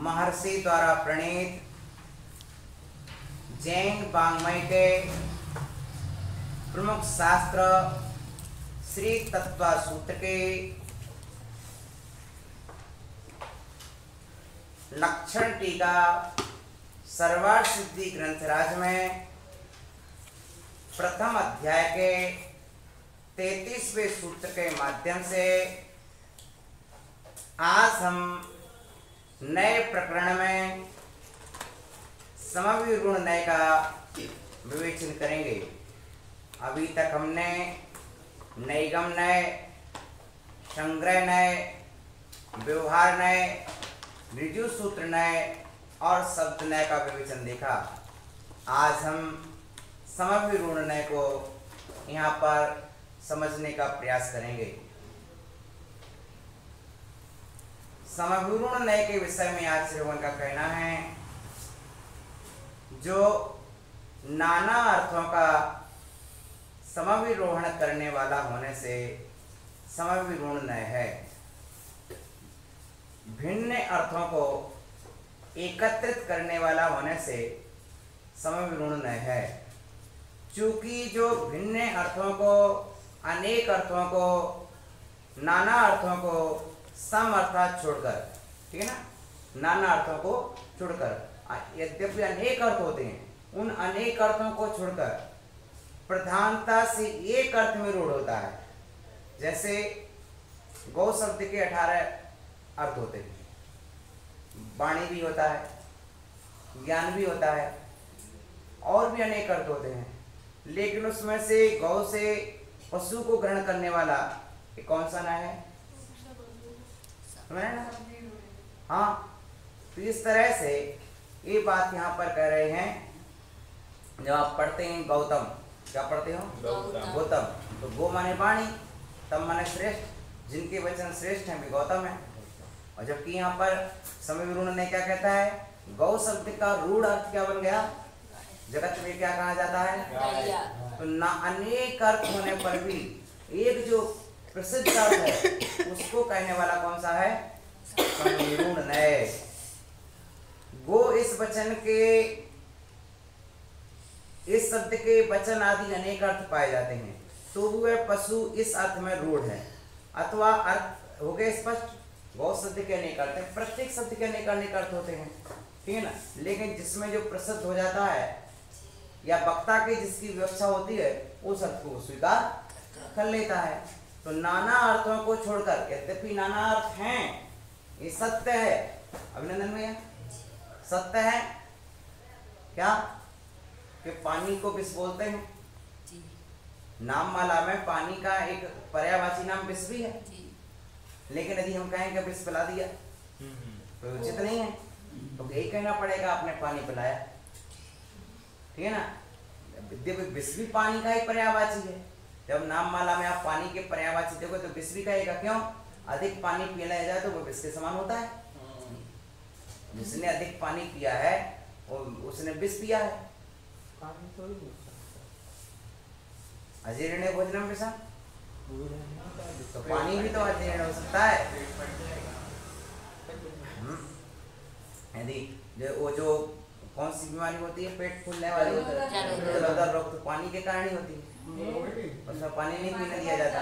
महर्षि द्वारा प्रणीत जैन वाङ्मय के प्रमुख शास्त्र श्री तत्व सूत्र के लक्षण टीका सर्वार्थ सिद्धि ग्रंथराज में प्रथम अध्याय के 33वें सूत्र के माध्यम से आज हम नए प्रकरण में समविरूढ़ न्याय का विवेचन करेंगे। अभी तक हमने नैगम न्याय, संग्रह न्याय, व्यवहार न्याय, ऋजु सूत्र न्याय और शब्द न्याय का विवेचन देखा। आज हम समविरूढ़ न्याय को यहाँ पर समझने का प्रयास करेंगे। समविरूढ़ न्याय के विषय में आज श्रवण का कहना है, जो नाना अर्थों का समविरोहण करने वाला होने से समविरूढ़ न्याय है। भिन्न अर्थों को एकत्रित करने वाला होने से समविरूढ़ न्याय है। चूंकि जो भिन्न अर्थों को, अनेक अर्थों को, नाना अर्थों को सम अर्थात छोड़कर, ठीक है ना, नाना अर्थों को छोड़कर, यद्यपि अनेक अर्थ होते हैं, उन अनेक अर्थों को छोड़कर प्रधानता से एक अर्थ में रूढ़ होता है। जैसे गौ शब्द के 18 अर्थ होते हैं, वाणी भी होता है, ज्ञान भी होता है, और भी अनेक अर्थ होते हैं, लेकिन उसमें से गौ से पशु को ग्रहण करने वाला ये कौन सा न्याय है? हाँ, तो इस तरह से ये बात यहाँ पर कह रहे हैं। जब आप पढ़ते हैं गौतम, क्या पढ़ते हो? गौतम। तो गो माने वाणी, तम माने श्रेष्ठ, जिनके वचन श्रेष्ठ हैं वे गौतम है। और जबकि यहाँ पर समविरूढ़ ने क्या कहता है, गौ शब्द का रूढ़ अर्थ क्या बन गया? जगत में क्या कहा जाता है? तो ना अनेक अर्थ होने पर भी एक जो प्रसिद्ध अर्थ है उसको कहने वाला कौन सा है? समविरूढ़ न्याय। गो इस वचन के, इस शब्द के वचन आदि अनेक अर्थ पाए जाते हैं, तो वह पशु इस अर्थ में रूढ़ है। अथवा अर्थ हो गए स्पष्ट, गौ शब्द के अनेक अर्थ है, प्रत्येक शब्द के अनेक अर्थ होते हैं, ठीक है ना। लेकिन जिसमें जो प्रसिद्ध हो जाता है या वक्ता की जिसकी विवक्षा होती है, उस अर्थ को स्वीकार कर लेता है। तो नाना अर्थों को छोड़कर, यद्यपि नाना अर्थ हैं, ये सत्य है। अभिनंदन भैया, सत्य है क्या कि पानी को विष बोलते हैं? नाम माला में पानी का एक पर्यायवाची नाम विष भी है, लेकिन यदि हम कहें कि विष पिला दिया तो उचित नहीं है, तो यही कहना पड़ेगा आपने पानी पिलाया, ठीक है ना। विष भी पानी का ही पर्यायवाची है। जब नाम माला में आप पानी के पर्यायवाची देखो तो विष भी कहेगा, क्यों? अधिक पानी पिया जाए तो वो विष के समान होता है। जिसने अधिक पानी पिया है उसने विष पिया है। अजीर्ण भोजनम विषम, तो पानी भी तो अजीर्ण हो सकता है। यदि वो जो कौन सी बीमारी होती है, पेट फूलने वाली होती है, रोग तो पानी के कारण ही होती है, उसमें पानी नहीं पीने दिया जाता।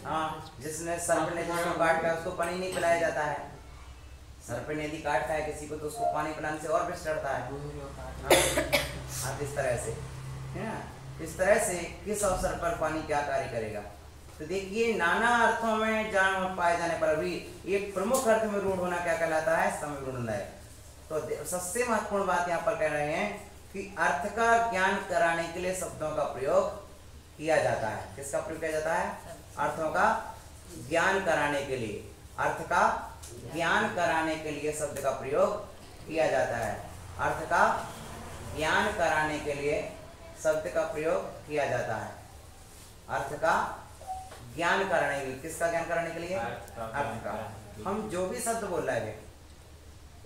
हाँ, जिसने सर्प ने जिसको काट खाया उसको पानी नहीं पिलाया जाता है। सर्प ने यदि काट खाया किसी को तो उसको पानी पिलाने से और विष चढ़ता है। हाँ, इस तरह से है ना। इस तरह से किस अवसर पर पानी क्या कार्य करेगा? तो देखिए, नाना अर्थों में जान पाए जाने पर भी एक प्रमुख अर्थ में रूढ़ होना क्या कहलाता है? समविरूढ़ न्याय। तो सबसे महत्वपूर्ण बात यहाँ पर कह रहे हैं कि अर्थ का ज्ञान कराने के लिए शब्दों का प्रयोग किया जाता है। किसका प्रयोग किया जाता है? अर्थों का ज्ञान कराने के लिए, अर्थ का ज्ञान कराने के लिए शब्द का प्रयोग किया जाता है। अर्थ का ज्ञान कराने के लिए शब्द का प्रयोग किया जाता है। अर्थ का ज्ञान कराने के लिए, किसका ज्ञान कराने के लिए? अर्थ का। हम जो भी शब्द बोल रहे हैं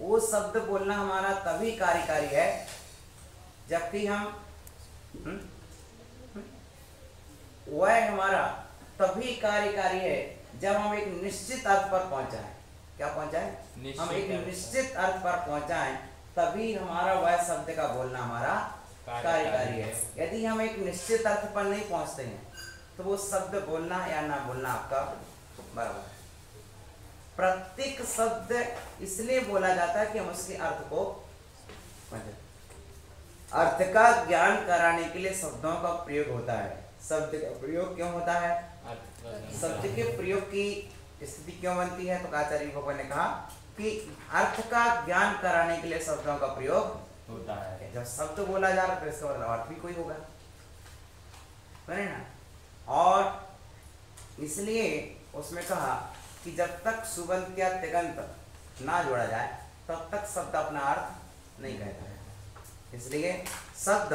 वो शब्द बोलना हमारा तभी कार्यकारी है जबकि हम वह हमारा तभी कार्यकारी है जब हम एक निश्चित अर्थ पर पहुंच जाए। क्या पहुंचाए, हम एक निश्चित अर्थ पर पहुंचाएं, तभी हमारा वह शब्द का बोलना हमारा कार्यकारी है। यदि हम एक निश्चित अर्थ पर नहीं पहुंचते हैं तो वो शब्द बोलना या ना बोलना आपका बराबर है। प्रत्येक शब्द इसलिए बोला जाता है कि हम उसके अर्थ को समझें। अर्थ का ज्ञान कराने के लिए शब्दों का प्रयोग होता है। शब्द का प्रयोग क्यों होता है, शब्द के प्रयोग की स्थिति क्यों बनती है, तो आचार्य भगवान ने कहा कि अर्थ का ज्ञान कराने के लिए शब्दों का प्रयोग होता है। जब शब्द बोला जा रहा है तो इसका मतलब अर्थ भी कोई होगा, है ना। और इसलिए उसमें कहा कि जब तक सुबंत या तिगंत ना जोड़ा जाए तब तक शब्द अपना अर्थ नहीं कहता है। इसलिए शब्द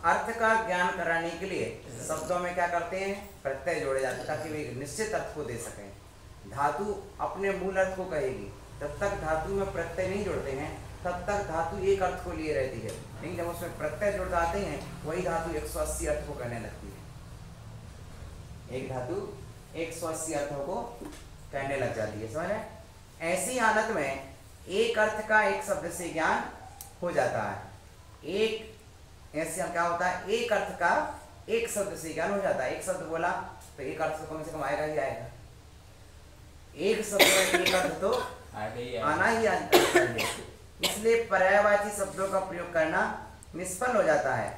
अर्थ का ज्ञान कराने के लिए शब्दों में क्या करते हैं, प्रत्यय जोड़े जाते हैं ताकि वे निश्चित अर्थ को दे सकें। धातु अपने मूल अर्थ को कहेगी, जब तक धातु में प्रत्यय नहीं जोड़ते हैं तब तक धातु एक अर्थ को लिए रहती है, लेकिन जब उसमें प्रत्यय जोड़ जाते हैं वही धातु 180 अर्थ को कहने लगती है। एक धातु 180 अर्थों को कहने लग जाती है, समझ रहे। ऐसी हालत में एक अर्थ का एक शब्द से ज्ञान हो जाता है। एक ऐसे क्या होता है, एक अर्थ का एक शब्द से ज्ञान हो जाता है। एक शब्द बोला तो एक अर्थ तो कम से कम आएगा ही आएगा। एक शब्द में एक अर्थ तो आना ही चाहिए। इसलिए पर्यायवाची शब्दों का प्रयोग करना निष्फल हो जाता है।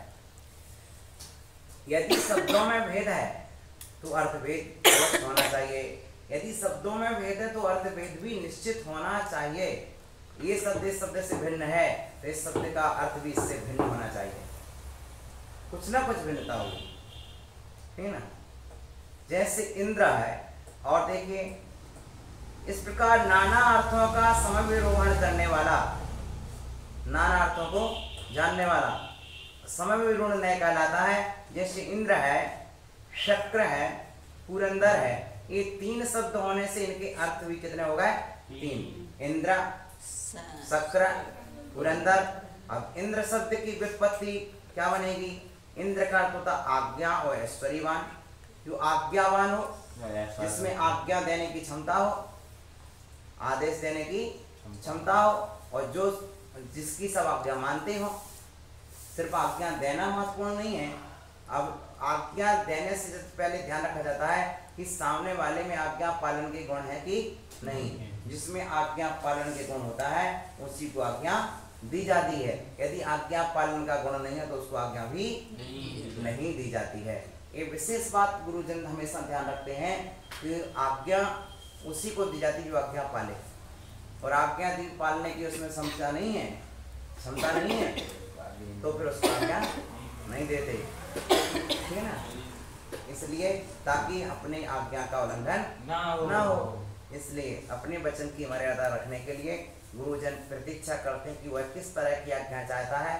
यदि शब्दों में भेद है तो अर्थभेद अलग होना चाहिए। यदि शब्दों में भेद है तो अर्थभेद भी निश्चित होना चाहिए। ये शब्द इस शब्द से भिन्न है तो इस शब्द का अर्थ भी इससे भिन्न होना चाहिए, कुछ ना कुछ भिन्नता होगी, ठीक है ना। जैसे इंद्र है, और देखिए इस प्रकार नाना अर्थों का समविरोहण करने वाला, नाना अर्थों को जानने वाला समविरोहण नहीं कहलाता है। जैसे इंद्र है, शक्र है, पुरंदर है, ये तीन शब्द होने से इनके अर्थ भी कितने हो गए, तीन। इंद्र, शक्र, पुरंदर। अब इंद्र शब्द की व्युत्पत्ति क्या बनेगी, इंद्र का अर्थ होता आज्ञा और ऐश्वर्यवान। जो आज्ञावान हो, जिसमें आज्ञा देने की क्षमता हो, आदेश देने की क्षमता हो, और जो जिसकी सब आज्ञा मानते हो। सिर्फ आज्ञा देना महत्वपूर्ण नहीं है, अब आज्ञा देने से पहले ध्यान रखा जाता है कि सामने वाले में आज्ञा पालन के गुण है कि नहीं। जिसमें आज्ञा पालन के गुण होता है उसी को आज्ञा दी जाती है। यदि आज्ञा पालन का गुण नहीं है तो उसको आज्ञा भी नहीं दी जाती है। ये विशेष बात गुरुजन हमेशा ध्यान रखते हैं कि आज्ञा उसी को दी जाती है जो आज्ञा पाले, और आज्ञा दी पालने की उसमें क्षमता नहीं है तो फिर उसको आज्ञा नहीं देते, ठीक है ना। इसलिए ताकि अपने आज्ञा का उल्लंघन ना हो, इसलिए अपने वचन की मर्यादा रखने के लिए गुरुजन प्रतीक्षा करते हैं कि वह किस तरह की आज्ञा चाहता है,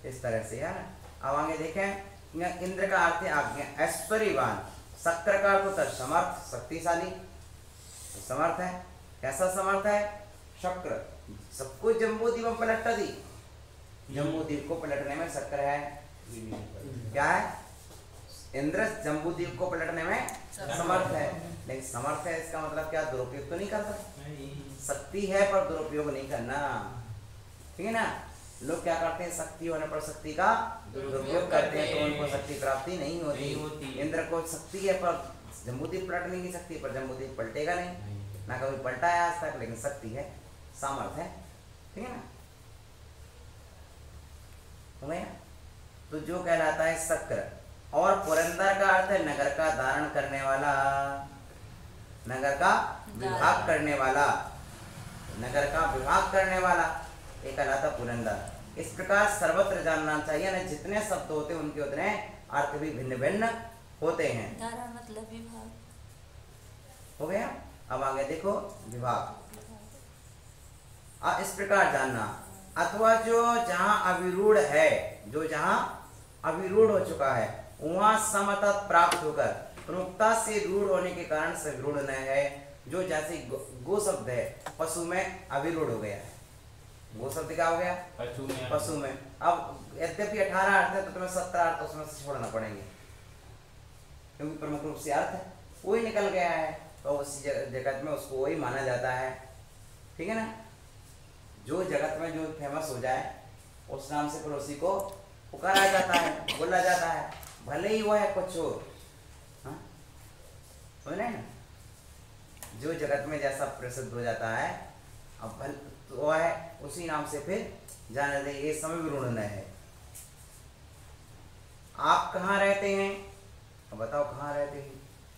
इस तरह से, है ना। अब आगे देखें, इंद्र का अर्थ है आज्ञा, ऐश्वर्यवान। शक्र का अर्थ होता है समर्थ, शक्तिशाली, समर्थ है। कैसा समर्थ है, शक्र सबको जम्बूद्वीप में पलट दी, जम्बूद्वीप को पलटने में शक्र है। क्या है, इंद्र जम्बूद्वीप को पलटने में समर्थ है। लेकिन समर्थ है इसका मतलब क्या, दुरुपयोग तो नहीं कर सकता। शक्ति है पर दुरुपयोग नहीं करना, ठीक है ना। लोग क्या करते हैं, शक्ति होने पर शक्ति का दुरुपयोग करते हैं तो उनको शक्ति प्राप्ति नहीं होती। इंद्र को शक्ति है पर जम्बूद्वीप पलटने की शक्ति, पर जम्बूद्वीप पलटेगा नहीं, ना कभी पलटा है आज तक, लेकिन शक्ति है, सामर्थ है, ठीक है ना। हो गया। तो जो कहलाता है शक्र। और पुरंदर का अर्थ है नगर का धारण करने वाला, नगर का विभाग करने वाला, नगर का विभाग करने वाला, एक कहलाता पुरंदर। इस प्रकार सर्वत्र जानना चाहिए ना, जितने शब्द होते हैं उनके उतने अर्थ भी भिन्न भिन्न होते हैं। धारा मतलब विभाग हो गया। अब आगे देखो विभाग। इस प्रकार जानना, अथवा जो जहां अविरूढ़ है, जो जहां अविरूढ़ हो चुका है वहां समता प्राप्त होकर प्रमुखता से रूढ़ होने के कारण से रूढ़ न है। जो जैसे गो शब्द है, पशु में अविरूढ़ हो गया है, गो शब्द क्या हो गया, पशु में। अब यद्यपि 18 अर्थ है तो तुम्हें 17 अर्थ उसमें से छोड़ना पड़ेंगे, क्योंकि प्रमुख रूप से अर्थ वही निकल गया है। तो उसी जगत में उसको वही माना जाता है। ठीक है ना, जो जगत में जो फेमस हो जाए उस नाम से फिर उसी को पुकारा जाता है, बोला जाता है, भले ही वो है कुछ हो। हाँ, समझ रहे ना, जो जगत में जैसा प्रसिद्ध हो जाता है अब भल तो वो है उसी नाम से फिर जाने दे। ये समय विरूढ़ है। आप कहाँ रहते हैं, अब बताओ कहाँ रहते हैं?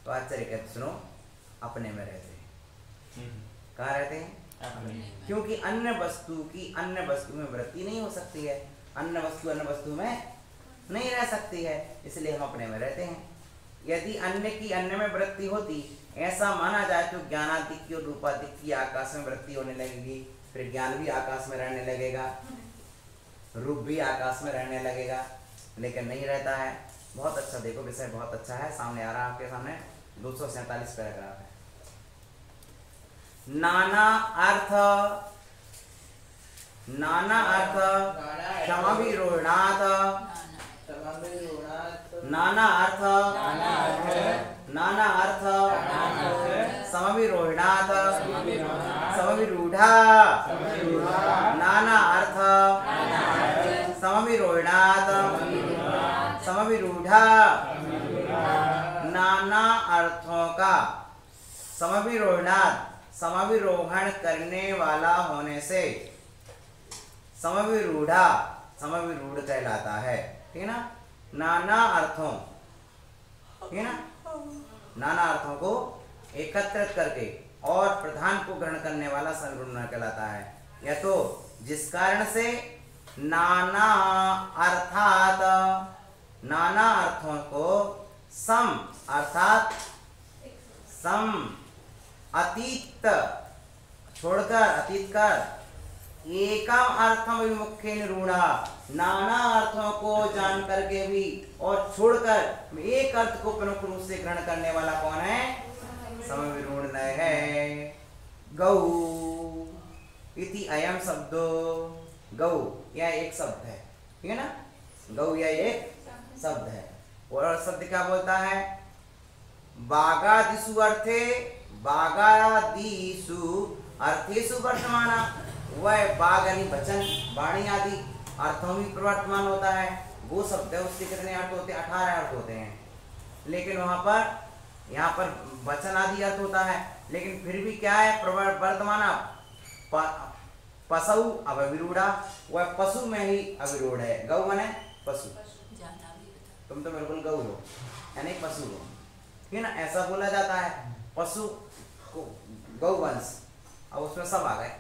तो आचार्य कहते सुनो, अपने में रहते हैं। कहाँ रहते हैं? क्योंकि अन्य वस्तु की अन्य वस्तु में वृत्ति नहीं हो सकती है, अन्य वस्तु में नहीं रह सकती है, इसलिए हम अपने में रहते हैं। यदि अन्य की अन्य में वृत्ति होती, ऐसा माना जाए तो ज्ञानादिक की और रूपादिक की आकाश में वृत्ति होने लगेगी, फिर ज्ञान भी आकाश में रहने लगेगा, रूप भी आकाश में रहने लगेगा, लेकिन नहीं रहता है। बहुत अच्छा, देखो विषय बहुत अच्छा है, सामने आ रहा है आपके सामने 247 पैराग्राफ है। नाना अर्थ क्षमाभिरोणात्, नाना अर्थ समभिरोणात्, समभिरूढ़ा, नाना अर्थ समभिरोणात्, समभिरूढ़ा, नाना अर्थों का समभिरोणात् समभिरोहण करने वाला होने से समभिरूढ़ा समभिरूढ़ कहलाता है। ठीक है ना, नाना अर्थों, ठीक है ना, नाना अर्थों को एकत्रित करके और प्रधान को ग्रहण करने वाला समभिरूढ़ कहलाता है। या तो जिस कारण से नाना अर्थात, नाना अर्थों को सम अर्थात सम अतीत छोड़कर, अतीत कर एकम अर्थम विमुखे निरूढ़ा, नाना अर्थों को जान करके भी और छोड़कर एक अर्थ को प्रमुख रूप से ग्रहण करने वाला कौन है? समविरूढ़ है। गौ इति अयम शब्दो, गौ यह एक शब्द है। ठीक है ना, गौ यह एक शब्द है। और शब्द क्या बोलता है? बागादिषु अर्थे, बागादिषु अर्थेषु वर्तमाना, वह बाग यानी वचन, वाणी आदि अर्थों में प्रवर्तमान होता है। वो शब्द है, उसके कितने अर्थ होते हैं? 18 अर्थ होते हैं। लेकिन वहां पर यहाँ पर वचन आदि अर्थ होता है, लेकिन फिर भी क्या है? वर्तमाना पशु अविरूढ़ा, वह पशु में ही अविरूढ़ है। गौ माने पशु, तुम तो बिल्कुल गौ हो यानी पशु हो। ठीक है ना, ऐसा बोला जाता है। पशु को गौवंश, अब उसमें सब आ गए,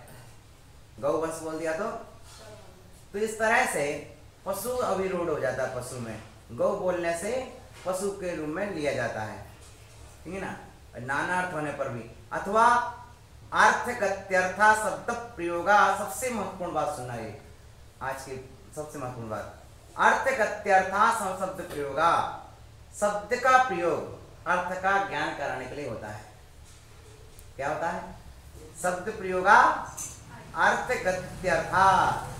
गौवंश बोल दिया तो इस तरह से पशु अविरूढ़ हो जाता है। पशु में गौ बोलने से पशु के रूप में लिया जाता है। ठीक है ना, नाना अर्थ होने पर भी। अथवा अर्थगत्यर्था शब्द प्रयोगा, सबसे महत्वपूर्ण बात सुनना, ये आज की सबसे महत्वपूर्ण बात। अर्थगत्यर्था शब्द प्रयोगा, शब्द का प्रयोग अर्थ का ज्ञान कराने के लिए होता है। क्या होता है? शब्द प्रयोगा अर्थगत्यर्था,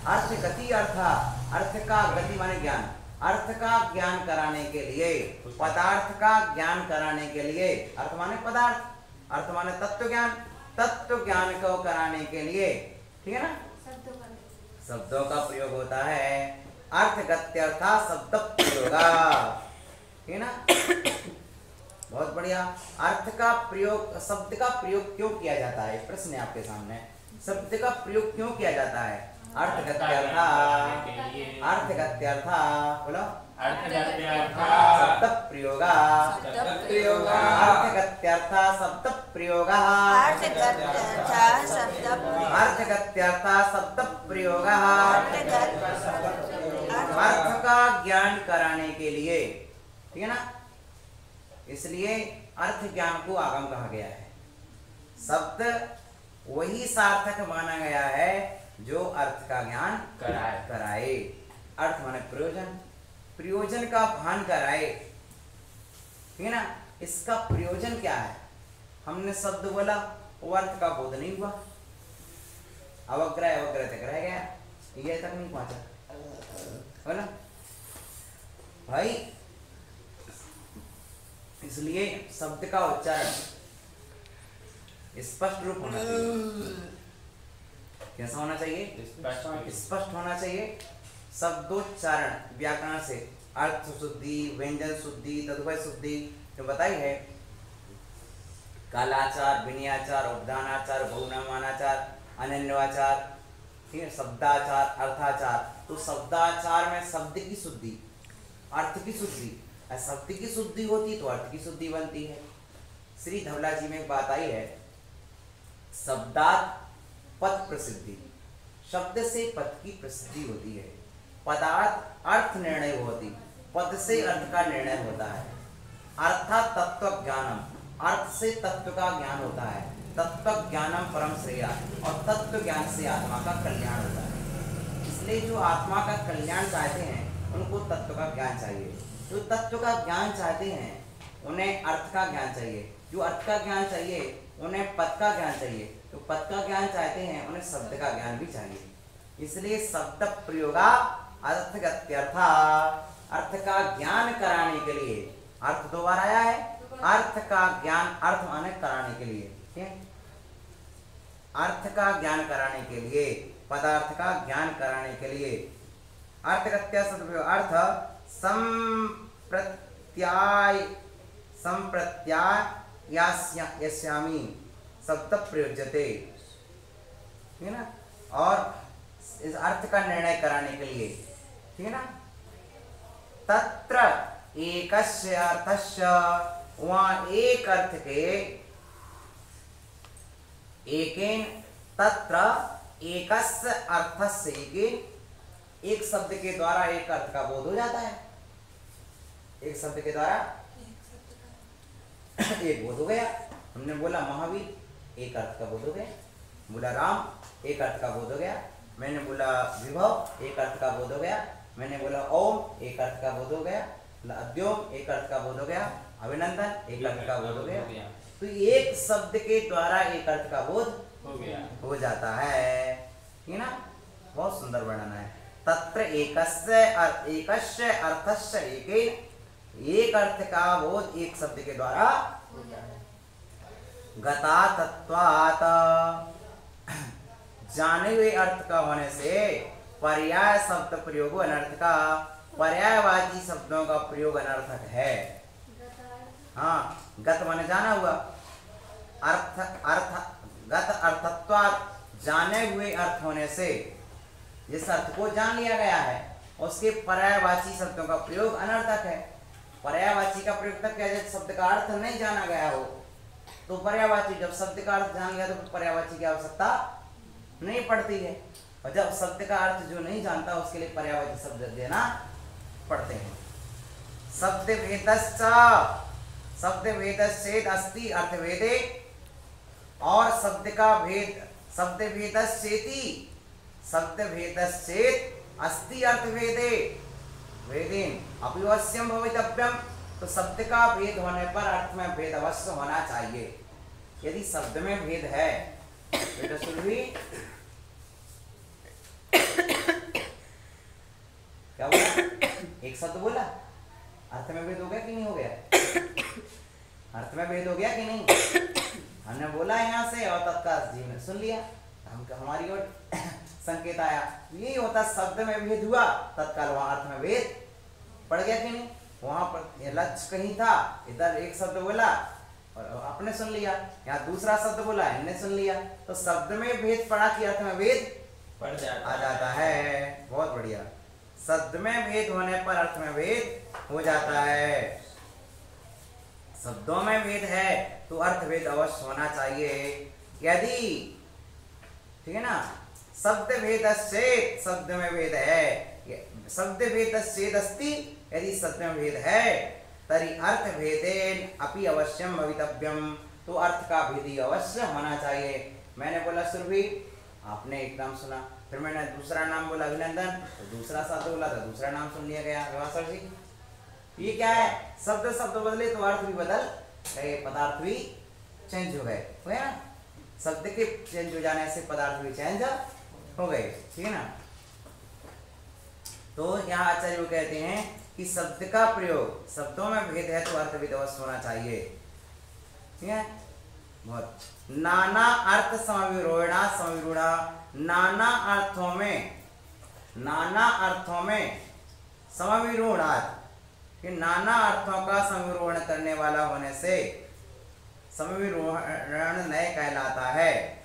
अर्थ गति, अर्थ का गति माने ज्ञान, अर्थ का ज्ञान कराने के लिए, पदार्थ का ज्ञान कराने के लिए, अर्थ माने पदार्थ, अर्थ माने तत्व ज्ञान, तत्व ज्ञान को कराने के लिए, ठीक है ना, शब्दों का प्रयोग होता है। अर्थगत्यर्था शब्द प्रयोगा, ठीक है ना, बहुत बढ़िया। अर्थ का प्रयोग, शब्द का प्रयोग क्यों किया जाता है? प्रश्न है आपके सामने, शब्द का प्रयोग क्यों किया जाता है? अर्थगत्यर्था, अर्थगत्यर्था बोलो, अर्थगत्यर्था शब्द प्रयोगा, अर्थगत्यर्था शब्द प्रयोगा, अर्थगत्यर्था शब्द प्रयोगा, अर्थ का ज्ञान कराने के लिए, ठीक है ना, इसलिए अर्थ ज्ञान को आगम कहा गया है। शब्द वही सार्थक माना गया है जो अर्थ का ज्ञान कराए। अर्थ माने प्रयोजन, प्रयोजन का भान कराए, ठीक है ना। इसका प्रयोजन क्या है? हमने शब्द बोला, वो अर्थ का बोध नहीं हुआ, अवग्रह अवग्रह तक रह गया, ये तक नहीं पहुंचा, है ना भाई। इसलिए शब्द का उच्चारण स्पष्ट रूप होना चाहिए। कैसा होना चाहिए? स्पष्ट होना चाहिए। शब्दोच्चारण व्याकरण से अर्थ शुद्धि, व्यंजन शुद्धि, तदुभय शुद्धि जो बताई है, कालाचार, विनयाचार, उपदानाचार, बहुनामानाचार, अनन्यवाचार, ठीक है, शब्दाचार, अर्थाचार। तो शब्दाचार में शब्द की शुद्धि, अर्थ की शुद्धि, शब्द की शुद्धि होती तो अर्थ की शुद्धि बनती है। श्री धवला जी में एक बात आई है, शब्दात पद प्रसिद्धि, शब्द से पद की प्रसिद्धि होती है। पदार्थ अर्थ निर्णय होती, पद से अर्थ का निर्णय होता है। अर्थात तत्व ज्ञानम, अर्थ से तत्व का ज्ञान होता है। तत्व ज्ञानम परम श्रेया, और तत्व ज्ञान से आत्मा का कल्याण होता है। इसलिए जो आत्मा का कल्याण चाहते हैं उनको तत्व का ज्ञान चाहिए। जो तत्व का ज्ञान चाहते हैं उन्हें अर्थ का ज्ञान चाहिए। जो अर्थ का ज्ञान चाहिए उन्हें पद का ज्ञान चाहिए। जो पद का ज्ञान चाहते हैं उन्हें शब्द का ज्ञान भी चाहिए। इसलिए शब्द प्रयोगा अर्थगत्यर्था, अर्थ का ज्ञान कराने के लिए, अर्थ दो बार आया है, अर्थ का ज्ञान, अर्थ माने कराने के लिए, ठीक है, अर्थ का ज्ञान कराने के लिए, पदार्थ का ज्ञान कराने के लिए। अर्थगत्या सदुपयोग, अर्थ संप्रत्यायास्यामि शब्द प्रयोज्यते, ठीक है ना, और इस अर्थ का निर्णय कराने के लिए, ठीक है ना। तत्र एकस्य अर्थस्य, वहाँ एक अर्थ के, एकेन तत्र एकस्य अर्थस्य, एक शब्द के द्वारा एक अर्थ का बोध हो जाता है। एक शब्द के द्वारा एक बोध हो गया। हमने बोला महावीर, एक अर्थ का बोध हो गया। बोला राम, एक अर्थ का बोध हो गया। मैंने बोला विभव, एक अर्थ का बोध हो गया। मैंने बोला ओम, एक अर्थ का बोध हो गया। अद्योम, एक अर्थ का बोध हो गया। अभिनंदन, एक अर्थ का बोध हो गया। तो एक शब्द के द्वारा एक अर्थ का बोध हो जाता है, ठीक ना। बहुत सुंदर वर्णन है। तत्र एकस्य अर्थस्य, एक अर्थ का बोध एक शब्द के द्वारा गता तत्वात्, जाने हुए अर्थ का होने से पर्याय शब्द प्रयोग अनर्थ का, पर्यायवाची शब्दों का प्रयोग अनर्थक है। हाँ, गत माने जाना हुआ, गत अर्थत्वात्, जाने हुए अर्थ होने से, जिस अर्थ को जान लिया गया है उसके पर्यायवाची शब्दों का प्रयोग अनर्थक है। पर्यायवाची का प्रयोग तब किया जाए शब्द का अर्थ नहीं जाना गया हो, तो पर्यायवाची, जब शब्द का अर्थ जान गया तो पर्यायवाची की आवश्यकता नहीं पड़ती है। और जब शब्द का अर्थ जो नहीं जानता उसके लिए पर्यायवाची शब्द देना पड़ते हैं। शब्द भेदश्चेद अस्ति अर्थभेदे, और शब्द का भेद, शब्द भेदश्चेति, शब्द भेदश्चेत अस्ति अर्थभेदे, भेदेन अपिवश्यम भवितव्यम। तो शब्द का भेद होने पर अर्थ में भेद अवश्य होना चाहिए। यदि शब्द में भेद है, बेटा सुन भी क्या बोला? एक शब्द बोला, अर्थ में भेद हो गया कि नहीं हो गया? अर्थ में भेद हो गया कि नहीं? हमने बोला यहाँ से और तत्काल जीव ने सुन लिया, हमारी ओर संकेत आया। यही होता, शब्द में भेद हुआ, तत्काल वहां अर्थ में भेद पड़ गया कि नहीं? वहां पर लक्ष्य कहीं था, इधर एक शब्द बोला और आपने सुन लिया, यहाँ दूसरा शब्द बोला, इनने सुन लिया, तो शब्द में भेद पड़ा कि अर्थ में भेद पड़ जाता आ जाता है। बहुत बढ़िया। शब्द में भेद होने पर अर्थ में भेद हो जाता है। शब्दों में भेद है तो अर्थ भेद अवश्य होना चाहिए। यदि, ठीक है ना, शब्द भेदश्चेत्, शब्द में भेद है, शब्द भेदश्चेत् अस्ति, यदि शब्द में भेद है, तरी अर्थ भेदेन अपि अवश्यम भवितव्यम, तो अर्थ का भेद ही अवश्य होना चाहिए। मैंने बोला सुरभि, आपने एक नाम सुना, फिर मैंने दूसरा नाम बोला अभिनंदन, तो दूसरा शब्द बोला तो दूसरा नाम सुन लिया गया। सर जी, ये क्या है? शब्द शब्द बदले तो अर्थ भी बदल गए, पदार्थ भी चेंज हो गए, हो गया ना। शब्द के चेंज हो जाने से पदार्थ भी चेंज हो गए, ठीक है ना। तो यहाँ आचार्य वो कहते हैं कि शब्द का प्रयोग, शब्दों में भेद है तो अर्थ भी अवश्य होना चाहिए, ठीक है। बहुत। नाना अर्थ समविरोधा समविरूढ़ा, नाना अर्थों में समविरूढ़ात, कि नाना अर्थों का समविरोधन करने वाला होने से समविरोधन नय कहलाता है।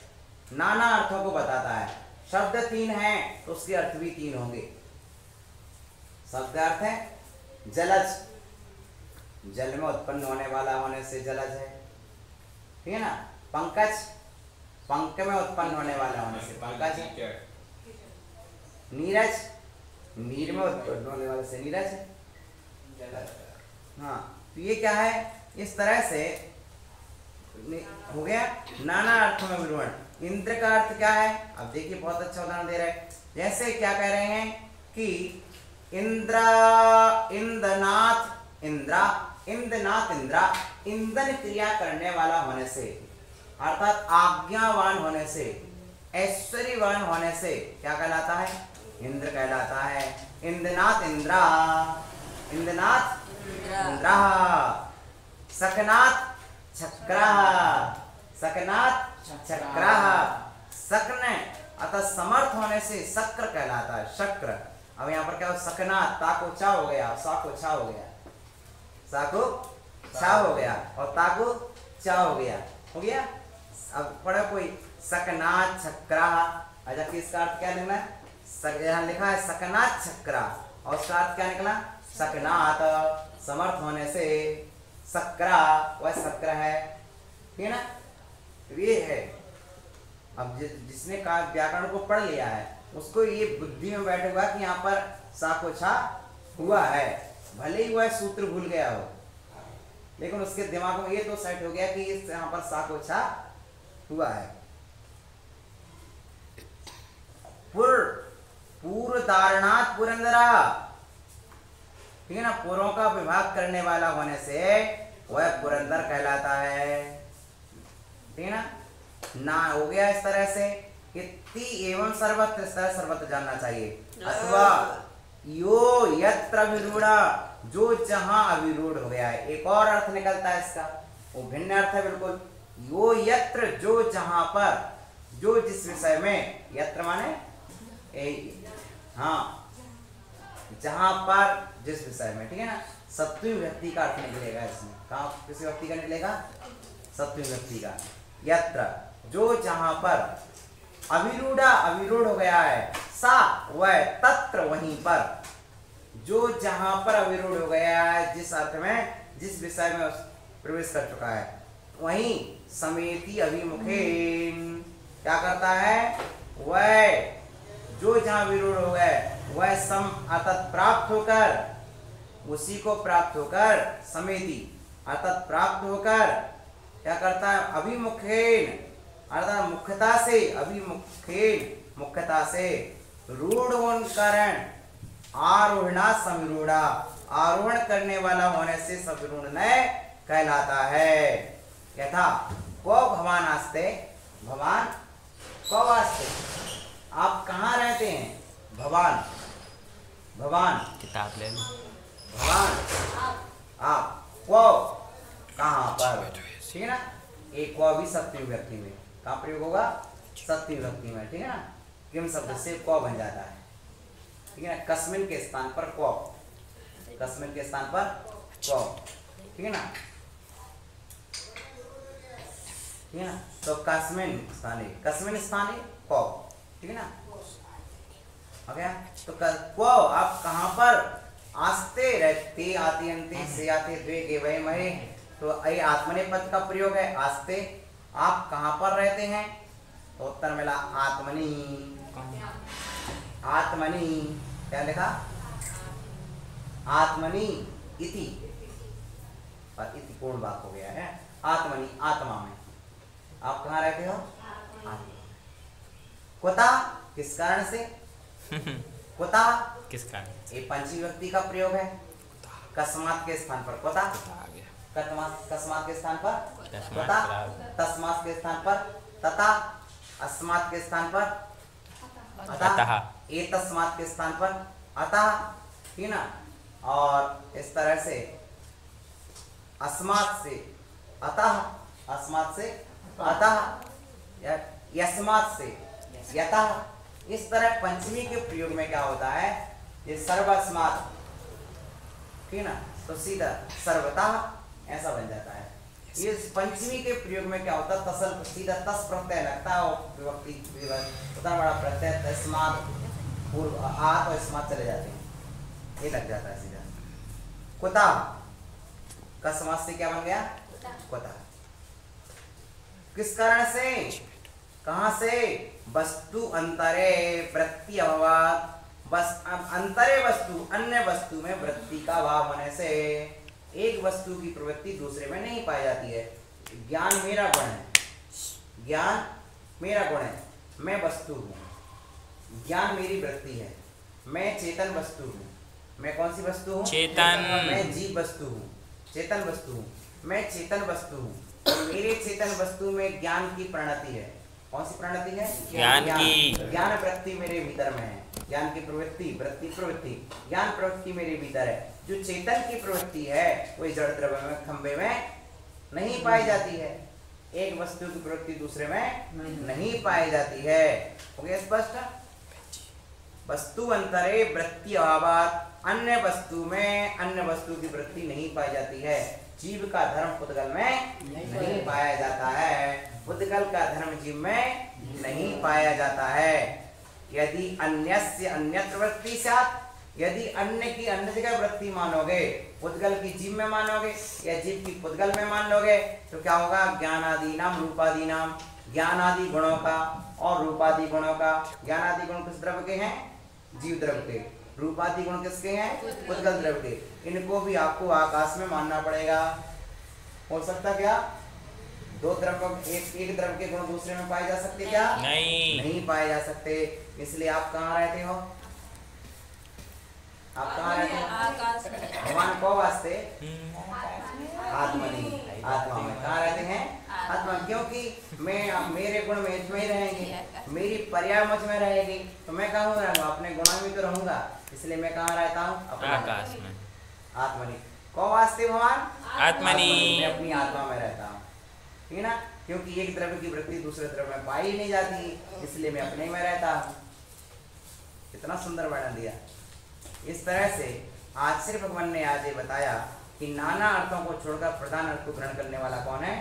नाना अर्थों को बताता है। शब्द 3 हैं तो उसके अर्थ भी 3 होंगे। शब्द अर्थ है जलज, जल में उत्पन्न होने वाला होने से जलज है, ठीक है ना। पंकज, पंख में उत्पन्न होने वाला होने से पंकज है। नीरज, नीर में उत्पन्न होने वाले से नीरज है। हाँ, तो ये क्या है, इस तरह से हो गया नाना अर्थों में विरोधन। इंद्र का अर्थ क्या है, अब देखिए बहुत अच्छा उदाहरण दे रहे हैं। जैसे क्या कह रहे हैं कि इंद्रा, इंद्रनाथ इंद्रा, इंद्रनाथ इंद्रा, इंधन क्रिया करने वाला होने से, अर्थात आज्ञावान होने से, ऐश्वर्यवान होने से क्या कहलाता है, इंद्र कहलाता है। इंद्रनाथ इंद्रा, इंद्रनाथ इंद्रा, सकनाथ चक्र, सकनाथ चक्र, सकन अतः समर्थ होने से शक्र कहलाता है, शक्र। अब यहाँ पर क्या हो, सकनाथ, ता को चा हो गया, सा को छा हो गया, सा को छा हो गया और ता को चा हो गया। अब पढ़ो कोई, सकनाथ चक्र, जबकि इसका अर्थ क्या निकला, यहाँ लिखा है सकनाथ चक्र और उसका अर्थ क्या निकला, सकनाथ, समर्थ होने से सक्रा, वह सक्र है, ठीक है ना। ये है। अब जिसने का व्याकरण को पढ़ लिया है उसको ये बुद्धि में बैठ हुआ कि यहाँ पर सा को छा हुआ है, भले ही वह सूत्र भूल गया हो, लेकिन उसके दिमाग में ये तो सेट हो गया कि यहाँ पर सा को छा हुआ है। पूर्व धारणात पुरंदरा, ठीक है ना, पुरों का विभाग करने वाला होने से वह पुरंदर कहलाता है, ठीक है ना हो गया। इस तरह से ति एवं सर्वत्र, इस तरह सर्वत्र जानना चाहिए। अथवा यो यत्र विरूढ़ा, जो जहां अविरूढ़ हो गया है। एक और अर्थ निकलता है इसका, वो भिन्न अर्थ है बिल्कुल। यो यत्र, जो जहां पर, जो जिस विषय में, यत्र माने हाँ, जहां पर जिस विषय में, ठीक है ना। सप्तमी व्यक्ति का अर्थ निकलेगा इसमें। कहाँ किसी व्यक्ति का निकलेगा, सप्तमी व्यक्ति का। यत्र, जो जहां पर, अविरूढ़ा, अविरूढ़ हो गया है, सा वह, तत्र वहीं पर, जो जहां पर अविरूढ़ हो गया है, जिस अर्थ में, जिस विषय में प्रवेश कर चुका है, वहीं समेति अभिमुखे, क्या करता है, वह जो जहां विरूढ़ हो गए वह सम अतत प्राप्त होकर, उसी को प्राप्त होकर, समेति अतत प्राप्त होकर क्या करता है, अभिमुखेन, अर्थात मुख्यता से, अभिमुखेन मुख्यता से, रूढ़ोन्करण आरोहणा समिरूढ़ा, आरोहण करने वाला होने से सविरूढ़ नय कहलाता है। यथा को भवान आस्ते, भवान को वास्ते, आप कहाँ रहते हैं, भवान, भवान किताब ले लो, भवान आप, वो कहाँ पर, ठीक है ना। एक को भी सप्तमी विभक्ति में कहाँ प्रयोग होगा, सप्तमी विभक्ति में, ठीक है ना। किम शब्द से को बन जाता है, ठीक है ना। कस्मिन के स्थान पर को, कस्मिन के स्थान पर को, ठीक है ना, ठीक है ना। तो कस्मिन स्थाने को, ठीक है ना, हो गया। तो को आप कहाँ पर, आस्ते रहते, आते अंते से आते द्वे के वह महे, तो ये आत्मने पद का प्रयोग है, आस्ते, आप कहाँ पर रहते हैं, तो उत्तर मिला आत्मनि, आत्मनि, क्या लिखा, आत्मनि इति, और इति पूर्ण वाक्य हो गया है। आत्मनि, आत्मा में, आप कहाँ रहते हो, आत्मा। कुता, किस कारण से, कुता, किस कारण, ये पंचमी व्यक्ति का प्रयोग है। कस्मात के स्थान पर कुता, कस्मात के स्थान पर कुता, तस्मात के स्थान पर तथा, अस्मात के स्थान पर अतः, ए तस्मात के स्थान पर अतः, ठीक है ना। और इस तरह से अस्मात से अतः, अस्मात से अतः या यस्मात् से यतः, इस तरह पंचमी के प्रयोग में क्या होता है, ये सर्वस्मात्, ठीक ना, तो सीधा सर्वतः ऐसा बन जाता है। ये पंचमी के प्रयोग में क्या होता है, तसल सीधा तस प्रत्यय लगता है और विभक्ति उतना बड़ा प्रत्यय तस्मात् पूर्व आत और स्मात् चले जाते हैं, ये लग जाता है सीधा। कुतः का समास से क्या बन गया, कुतः। किस कारण से, कहां से, वस्तु अंतरे वृत्ति अभावात्, बस अंतरे वस्तु अन्य वस्तु में वृत्ति का अभाव होने से एक वस्तु की प्रवृत्ति दूसरे में नहीं पाई जाती है। ज्ञान मेरा गुण है, ज्ञान मेरा गुण है, मैं वस्तु हूँ, ज्ञान मेरी वृत्ति है, मैं चेतन वस्तु हूँ। मैं कौन सी वस्तु हूँ, चेतन। मैं जीव वस्तु हूँ, चेतन वस्तु हूँ, मैं चेतन वस्तु हूँ। तो मेरे चेतन वस्तु में ज्ञान की प्रणति है। कौन सी प्रणति है, ज्ञान की। ज्ञान वृत्ति मेरे भीतर में है, ज्ञान की प्रवृत्ति, वृत्ति प्रवृत्ति, ज्ञान प्रवृत्ति मेरे भीतर है। जो चेतन की प्रवृत्ति है वो जड़ द्रव्य में खंभे में नहीं पाई जाती है। एक वस्तु की प्रवृत्ति दूसरे में नहीं पाई जाती है। हो गया स्पष्ट। वस्तु अंतरे वृत्ति अभावात्, अन्य वस्तु में अन्य वस्तु की वृत्ति नहीं पाई जाती है। जीव का धर्म पुद्गल में नहीं पाया जाता है, पुद्गल का धर्म जीव में नहीं पाया जाता है। यदि अन्यस्य अन्यत्र वृत्ति स्यात्, यदि अन्य की अन्य जगह वृत्ति मानोगे, पुद्गल की जीव में मानोगे या जीव की पुद्गल में मान लोगे, तो क्या होगा, ज्ञानादि नाम रूपादि नाम, ज्ञानादि गुणों का और रूपादि गुणों का। ज्ञानादि गुण किस द्रव्य के हैं, जीव द्रव्य के। रूपादि गुण किसके हैं, पुद्गल द्रव्य के। इनको भी आपको आकाश में मानना पड़ेगा। हो सकता क्या, दो द्रव्य एक द्रव्य के गुण दूसरे में पाए जा सकते क्या, नहीं पाए जा सकते। इसलिए आप कहाँ रहते हो, आप कहाँ रहते हो, भगवान को वास्ते आत्मनि, आत्मा में कहाँ रहते हैं, आत्मा। क्योंकि मैं मेरे गुण में ही रहेंगे, मेरी पर्याय मुझ में रहेगी, तो मैं कहाँ रहूंगा, अपने गुणों में तो रहूंगा। इसलिए मैं कहाँ रहता हूँ, अपने आकाश में, आत्मनि। को वास्ते भगवान आत्मनि, मैं अपनी आत्मा में रहता हूँ, ठीक है ना। क्योंकि एक द्रव्य की वृत्ति दूसरे द्रव्य में पाई नहीं जाती, इसलिए मैं अपने में रहता हूँ। कितना सुंदर वर्णन दिया। इस तरह से आचार्य भगवान ने आज ये बताया कि नाना अर्थों को छोड़कर प्रधान अर्थ को ग्रहण करने वाला कौन है,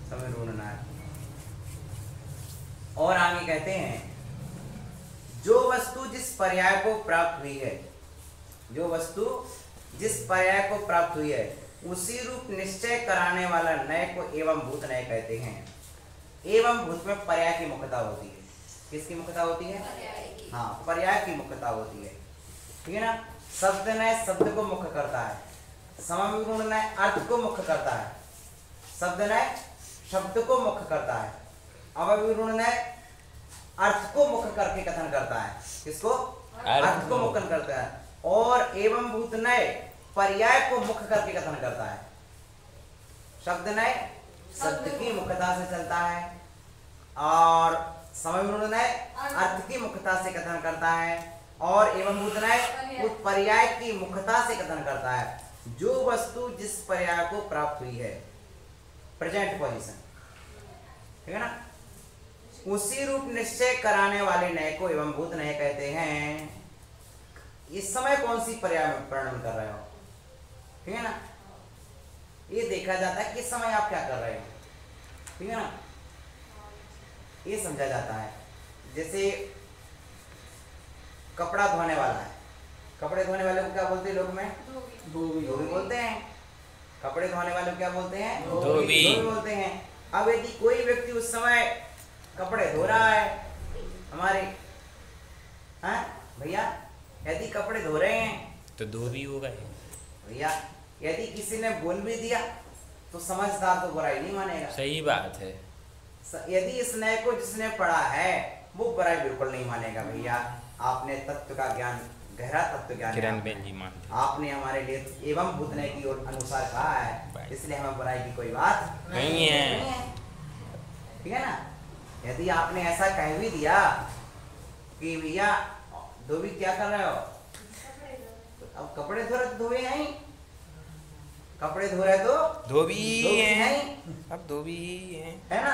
समीरूढ़नाथ। और आगे कहते हैं, जो वस्तु जिस पर्याय को प्राप्त हुई है, जो वस्तु जिस पर्याय को प्राप्त हुई है, उसी रूप निश्चय कराने वाला नय को एवं भूत नय कहते हैं। एवं भूत में पर्याय की मुख्यता होती है। किसकी मुख्यता होती है, हाँ, पर्याय की मुख्यता होती है, ठीक है ना। शब्द नय शब्द को मुख्य करता है, समविगुण नय अर्थ को मुख्य करता है, शब्द नय शब्द को मुख्य करता है, अवविगुण नय अर्थ को मुख्य करके कथन करता है। किसको, अर्थ को मुख्य करता है। और एवं भूत नय पर्याय को मुख्य करके कथन करता है। शब्द नय शब्द की मुख्यता से चलता है और समविगुण नय अर्थ की मुख्यता से कथन करता है और एवं भूत नय उस पर्याय की मुख्यता से कथन करता है। जो वस्तु जिस पर्याय को प्राप्त हुई है, प्रेजेंट पोजीशन, ठीक है ना, उसी रूप निश्चय कराने वाले नय को एवं भूत नय कहते हैं। इस समय कौन सी पर्याय में वर्णन कर रहे हो, ठीक है ना। ये देखा जाता है कि इस समय आप क्या कर रहे हो, ठीक है ना, ये समझा जाता है। जैसे कपड़ा धोने वाला है, कपड़े धोने वाले को क्या बोलते हैं लोग में, धोबी बोलते हैं। कपड़े धोने वाले को क्या बोलते हैं, धोबी बोलते हैं। अब यदि कोई व्यक्ति उस समय कपड़े धो रहा है, हमारे भैया यदि कपड़े धो रहे हैं तो धोबी होगा भैया। यदि किसी ने बोल भी दिया तो समझदार तो बुराई नहीं मानेगा, सही बात है। यदि इस नय को जिसने पढ़ा है वो बुराई बिल्कुल नहीं मानेगा। भैया आपने तत्व का ज्ञान, गहरा तत्व ज्ञान आपने हमारे लिए एवं भूत नय की ओर अनुसार कहा है, इसलिए हमें बुराई की कोई बात नहीं है, ठीक है ना। यदि आपने ऐसा कह भी दिया कि भैया धोबी क्या कर रहे हो, अब कपड़े धो रहे, धोए नहीं, कपड़े धो रहे तो धोबी है, नहीं अब धोबी है ना।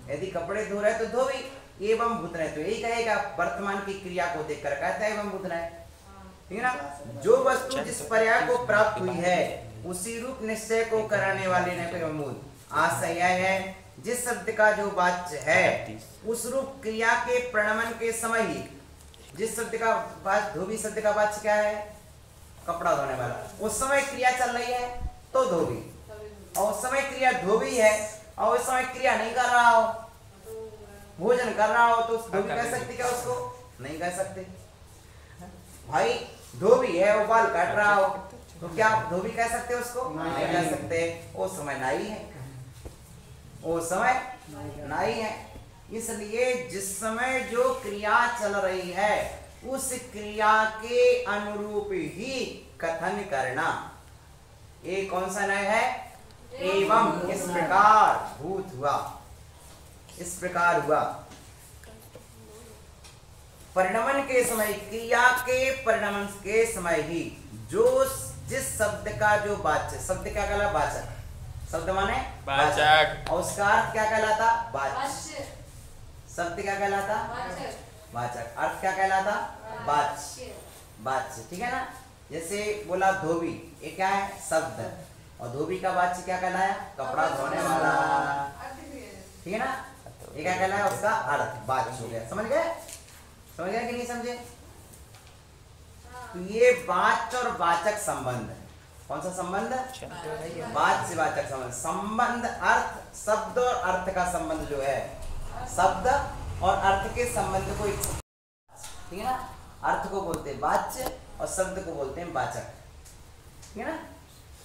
यदि कपड़े धो रहे तो धोबी, एवं भूत रहे तो यही कहेगा, वर्तमान की क्रिया को देखकर कहता है एवं भूत रहे, ठीक है ना। जो वस्तु जिस पर्याय को प्राप्त हुई है उसी रूप निश्चय को कराने वाले ने एवं भूत। आशय यह है जिस शब्द का जो वाच्य है उस रूप क्रिया के प्रणमन के समय ही, जिस शब्द का वाच्य, धोबी शब्द का वाच्य क्या है, कपड़ा धोने वाला, उस समय क्रिया चल रही है तो धोबी, और उस समय क्रिया धोबी है और उस समय क्रिया नहीं कर रहा हो, भोजन कर रहा हो, तो धोबी कह सकते क्या उसको? नहीं कह सकते। भाई धोबी है वो बाल काट रहा हो तो क्या आप धोबी कह सकते उसको? नहीं कह सकते। वो समय नाई है, वो समय नाई है। इसलिए जिस समय जो क्रिया चल रही है उस क्रिया के अनुरूप ही कथन करना, ये कौन सा न्याय है? एवं इस प्रकार भूत हुआ, इस प्रकार हुआ। परिणमन के समय, क्रिया के परिणमन के समय ही जो जिस शब्द का जो वाच्य, शब्द क्या कहला? वाचक। शब्द माने वाचक, और उसका अर्थ क्या कहलाता? वाच्य। शब्द क्या कहलाता? वाचक। अर्थ क्या कहलाता? वाच्य। वाच्य, ठीक है ना। जैसे बोला धोबी, ये क्या है? शब्द, और धोबी का वाच्य क्या कहलाया? कपड़ा धोने वाला, ठीक है ना। ये क्या कहलाया? उसका अर्थ, वाच्य हो गया। समझ गए? समझ गए कि नहीं समझे? तो ये वाच्य और वाचक संबंध, कौन सा संबंध? वाच्य वाचक संबंध। संबंध अर्थ, शब्द और अर्थ का संबंध जो है, शब्द और अर्थ के संबंध को, ठीक है ना। अर्थ को बोलते हैं वाच्य और शब्द को बोलते हैं वाचक, ठीक है ना।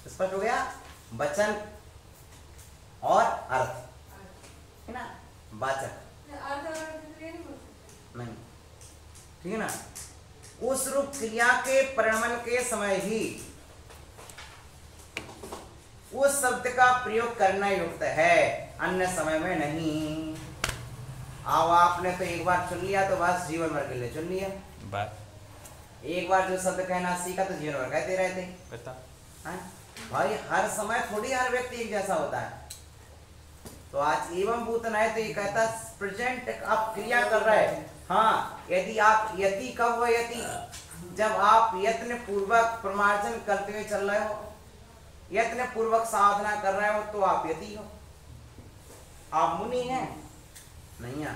स्पष्ट हो गया? वचन और अर्थ, है ना, वाचक नहीं, ठीक है ना। उस रूप क्रिया के परिणमन के समय ही उस शब्द का प्रयोग करना युक्त है, अन्य समय में नहीं। अब आपने तो एक बार चुन लिया तो बस जीवन भर के लिए चुन लिया। एक बार जो शब्द कहना सीखा तो जीवन भर कहते रहते। बता भाई हर समय थोड़ी हर व्यक्ति एक जैसा होता है। तो आज एवं भूतन है तो ये कहता प्रेजेंट आप क्रिया कर रहे हैं। हाँ, यदि आप यति कब हो? यति जब आप यत्न पूर्वक प्रमार्जन करते हुए चल रहे हो, यत्न पूर्वक साधना कर रहे हो तो आप यति हो। आप मुनि हैं? नहीं है,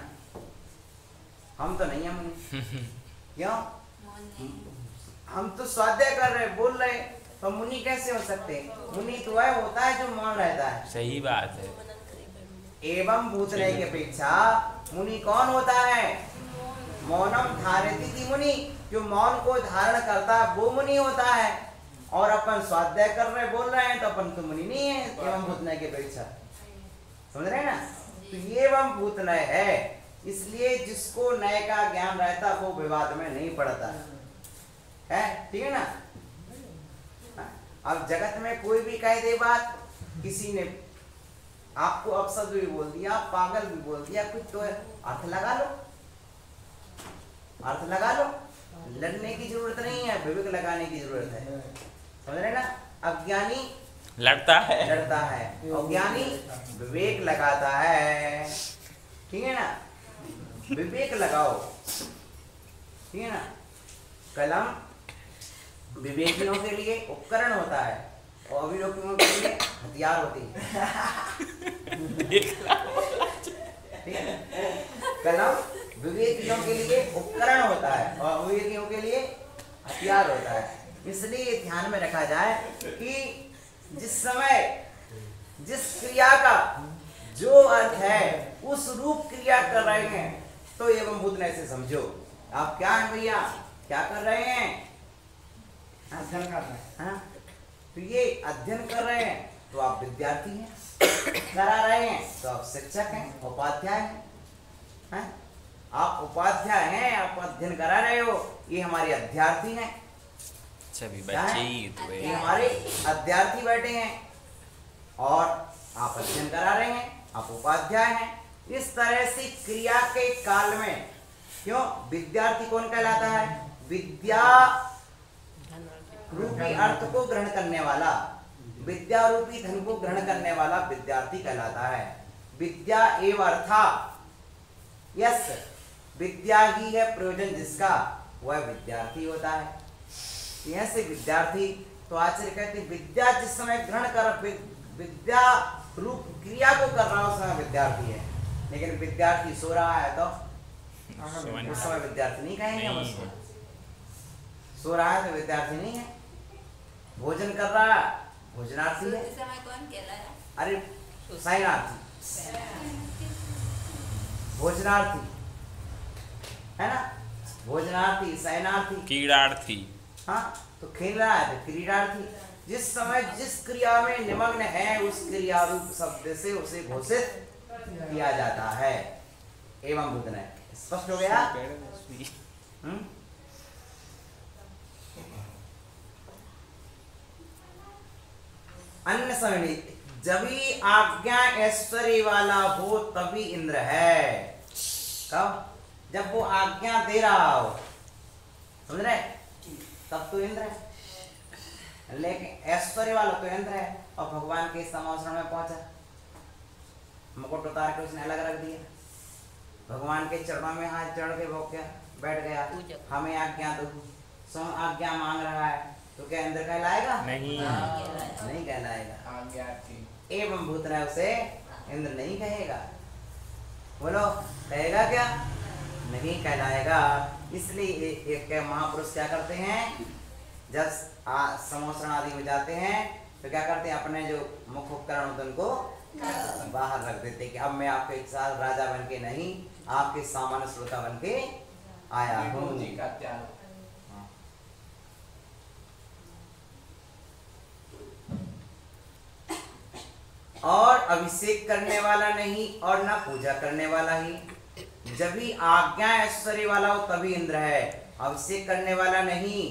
हम तो नहीं है मुनि। क्यों? हम तो स्वाध्याय कर रहे, बोल रहे, तो मुनि कैसे हो सकते? मुनि तो वह होता है जो मौन रहता है। सही बात है। एवं भूतने की अपेक्षा मुनि कौन होता है? मौनम धारयति मुनि, जो मौन को धारण करता है वो मुनि होता है। और अपन स्वाध्याय कर रहे, बोल रहे हैं तो अपन तो मुनि नहीं है एवं भूतने की अपेक्षा। समझ रहे हैं ना? तो ये एवं भूतनय है, इसलिए जिसको नय का ज्ञान रहता वो विवाद में नहीं पड़ता है, ठीक है ना। अब जगत में कोई भी कह दे बात, किसी ने आपको अपशब्द भी बोल दिया, पागल भी बोल दिया, कुछ तो अर्थ लगा लो, अर्थ लगा लो। लड़ने की जरूरत नहीं है, विवेक लगाने की जरूरत है। समझ रहे ना? अज्ञानी लड़ता है, लड़ता है, अज्ञानी विवेक लगाता है, ठीक है ना। विवेक लगाओ, ठीक है ना। कलम विवेकियों के लिए उपकरण होता है और अविवेकियों के लिए हथियार होती है। ठीक है? कलम विवेकियों के लिए उपकरण होता है और अविवेकियों के लिए हथियार होता है। इसलिए ध्यान में रखा जाए कि जिस समय जिस क्रिया का जो अर्थ है उस रूप क्रिया कर रहे हैं तो एवं भूतनय से समझो। आप क्या है भैया, क्या कर रहे हैं? अध्ययन कर रहे हैं। हाँ? तो ये अध्ययन कर रहे हैं तो आप विद्यार्थी हैं, करा रहे हैं तो आप शिक्षक हैं, उपाध्याय हैं। हाँ? आप उपाध्याय हैं, आप अध्ययन करा रहे हो, ये हमारे अध्यार्थी हैं। सभी बच्चे ही तो ये हमारे अध्यार्थी बैठे हैं और आप अध्ययन करा रहे हैं, आप उपाध्याय हैं। इस तरह से क्रिया के काल में क्यों विद्यार्थी कौन कहलाता है? विद्या रूपी अर्थ को ग्रहण करने वाला, विद्या रूपी धन को ग्रहण करने वाला विद्यार्थी कहलाता है। विद्या एवं अर्था, यस, विद्या ही है प्रयोजन जिसका, वह विद्यार्थी होता है। यह से विद्यार्थी, तो आचार्य कहते विद्या जिस समय ग्रहण कर, विद्या रूप क्रिया को कर रहा है उस समय विद्यार्थी है। लेकिन विद्यार्थी सो रहा है तो उस समय विद्यार्थी नहीं कहेंगे हम उसको। सो रहा है तो विद्यार्थी नहीं है। भोजन कर रहा है, भोजनार्थी है। कौन कहलाया? अरे शयनार्थी, भोजनार्थी है ना, भोजनार्थी, शयनार्थी, क्रीड़ार्थी। हाँ, तो खेल रहा है तो क्रीडार्थी। जिस समय जिस क्रिया में निमग्न है उस क्रिया रूप शब्द से उसे घोषित किया जाता है। एवं बुद्धन, स्पष्ट हो गया? अन्य समय, जब ही आज्ञा ऐश्वर्य वाला हो तभी इंद्र है। कब? जब वो आज्ञा दे रहा हो, समझ रहे, तब तो इंद्र है। लेकिन ऐश्वर्य वाला तो इंद्र है। और भगवान के समाश्रम में पहुंचा, मुकुट उतार के उसने अलग रख दिया, भगवान के चरणों में हाथ चढ़ के बैठ गया, हमें आज्ञा दो। स्वयं आज्ञा मांग रहा है, तो क्या इंद्र कहलाएगा? नहीं, नहीं कहलाएगा। एवं भूतन उसे इंद्र नहीं कहेगा। बोलो, कहेगा क्या? नहीं कहलाएगा। इसलिए एक महापुरुष क्या करते हैं, जब समोसरण आदि में जाते हैं तो क्या करते हैं, अपने जो मुख्य उपकरण होते हैं उनको बाहर रख देते कि अब मैं आपके साथ राजा बन के नहीं, आपके सामान्य श्रोता बन के आया हूँ। और अभिषेक करने वाला नहीं और ना पूजा करने वाला ही। जब भी आज्ञा ऐश्वर्य वाला हो तभी इंद्र है। अभिषेक करने वाला नहीं,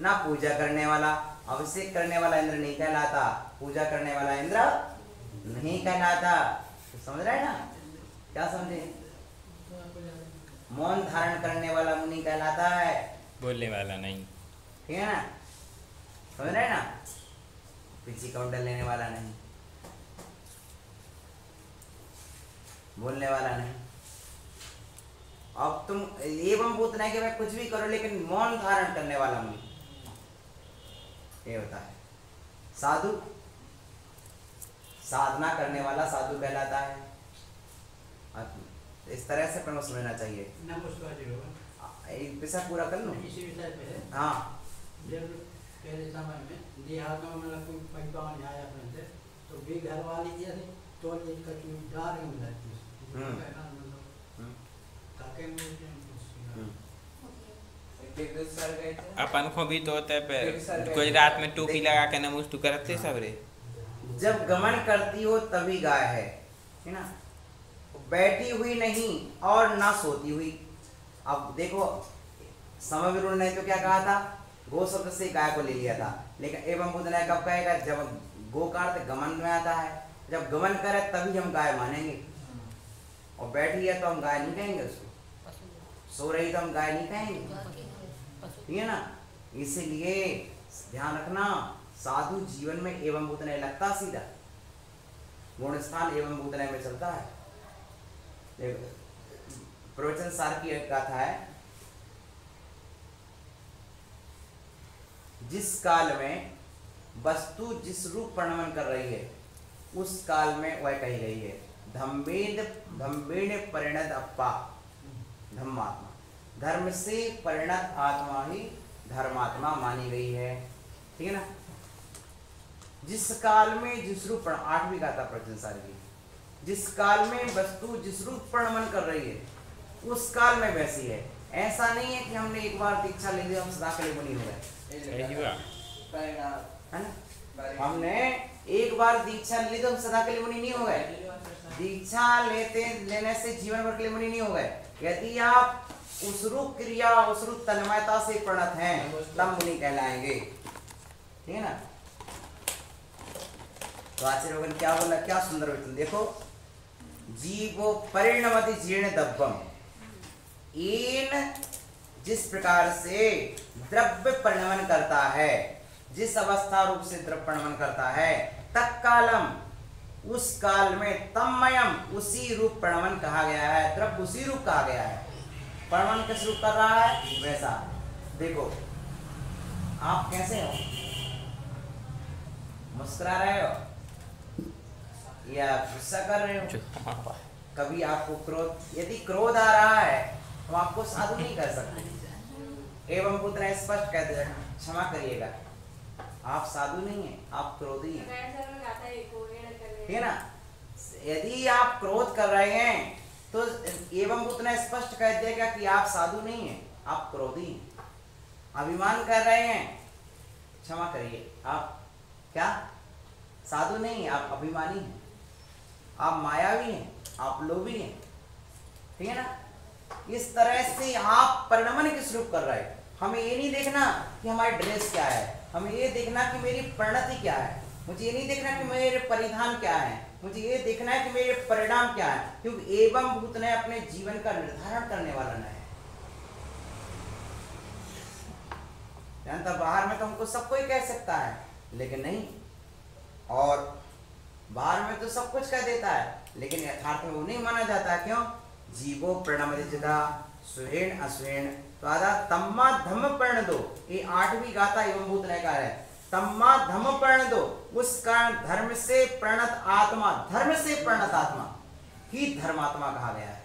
ना पूजा करने वाला। अभिषेक करने वाला इंद्र नहीं कहलाता, पूजा करने वाला इंद्र नहीं कहलाता। तो समझ रहे हैं ना? क्या समझे? मौन धारण करने वाला मुनि कहलाता है, बोलने वाला नहीं। ठीक है ना? समझ रहे हैं ना? पीछे काउंटर लेने वाला नहीं, बोलने वाला नहीं। अब तुम एवं भूत नहीं कि मैं कुछ भी करो, लेकिन मौन धारण करने वाला मुनि, ये होता है। साधु, साधना करने वाला साधु कहलाता है। इस तरह से अपन समझना चाहिए। एक विषय पूरा कर लो। हाँ, जब पहले समय में देहातों में मतलब कोई परिवार आया अपने से, तो भी घर वाली जैसे तो एक कचौड़ी डाल के मिलाती है। अपन को भी तो होता है पे गुजरात में टोपी लगा के नमस्ते करते सब रे। जब गमन करती हो तभी गाय है ना, बैठी हुई नहीं और ना सोती हुई। अब देखो, समय विरुद्ध ने तो क्या कहा था, गो शब्द से गाय को ले लिया था। लेकिन एवं बुद्ध ने कब कहेगा, जब गो का अर्थ गमन में आता है। जब गमन करे तभी हम गाय मानेंगे, और बैठी है तो हम गाय नहीं कहेंगे उसको, सो रही तो हम गाय नहीं कहेंगे, ठीक है ना। इसीलिए ध्यान रखना, साधु जीवन में एवं भूत नहीं लगता, सीधा गुण स्थान एवं भूत नहीं में चलता है। प्रवचन सार की एक गाथा है, जिस काल में वस्तु जिस रूप परिणमन कर रही है उस काल में वह कही गई है। धम्मेण परिणत अप्पा धम्मात्मा, धर्म से परिणत आत्मा ही धर्मात्मा मानी गई है, ठीक है ना। जिस काल में जिस रूप, 8वीं गाथा प्रवचन सार की, जिस काल में वस्तु जिस रूप परिणमन कर रही है उस काल में वैसी है। ऐसा नहीं है कि हमने एक बार दीक्षा ले ली हम सदा के लिए मुनि हो गए, है ना। हमने एक बार दीक्षा ली तो हम सदा के लिए मुनि नहीं हो गए। दीक्षा लेने से जीवन भर के लिए मुनि नहीं हो गए। यदि आप उस रूप क्रिया, उस रूप तन्मयता से प्रणत हैं तब मुनि कहलाएंगे, ठीक है ना। तो आचार्य क्या बोला, क्या सुंदर वचन देखो, जीवो परिणमति जीर्ण दब्बम, इन जिस प्रकार से द्रव्य परिणमन करता है, जिस अवस्था रूप से द्रव प्रणमन करता है, तत्कालम उस काल में तन्मयम उसी रूप प्रणमन कहा गया है, द्रव उसी रूप कहा गया है। प्रणमन किस रूप कर रहा है वैसा। देखो आप कैसे हो, मुस्कुरा रहे हो या गुस्सा कर रहे हो? कभी आपको क्रोध, यदि क्रोध आ रहा है तो आपको साधु नहीं कर सकते। एवं पुत्र स्पष्ट कहते हैं, क्षमा करिएगा आप साधु नहीं है, आप क्रोधी हैं, ठीक है ना। यदि आप क्रोध कर रहे हैं तो एवं पुत्र स्पष्ट कह देगा कि आप साधु नहीं है, आप क्रोधी हैं। अभिमान कर रहे हैं, क्षमा करिए आप क्या साधु नहीं है, आप अभिमानी हैं, आप मायावी हैं, आप लोभी हैं, ठीक है ना। इस तरह से आप परिणमन किस रूप कर रहे हैं। हमें ये नहीं देखना कि हमारी ड्रेस क्या है, हमें ये देखना कि मेरी परिणति क्या है, मुझे ये नहीं देखना कि मेरे परिधान क्या है, मुझे ये देखना है कि मेरे परिणाम क्या है, क्योंकि एवं भूत ने अपने जीवन का निर्धारण करने वाला न है। जानता बाहर में तो हमको सब कोई कह सकता है, लेकिन नहीं, और बाहर में तो सब कुछ कह देता है, लेकिन यथार्थ में वो नहीं माना जाता। क्यों? जीवो प्रणमदिजदा सुहेण असुहेण तो आधा तम्मा धम्म पर्ण दो, ये 8वीं गाथा एवं भूत ने कहा है, तम्मा धम्म पर्ण दो, उस कारण धर्म से प्रणत आत्मा, धर्म से प्रणत आत्मा ही धर्मात्मा कहा गया है।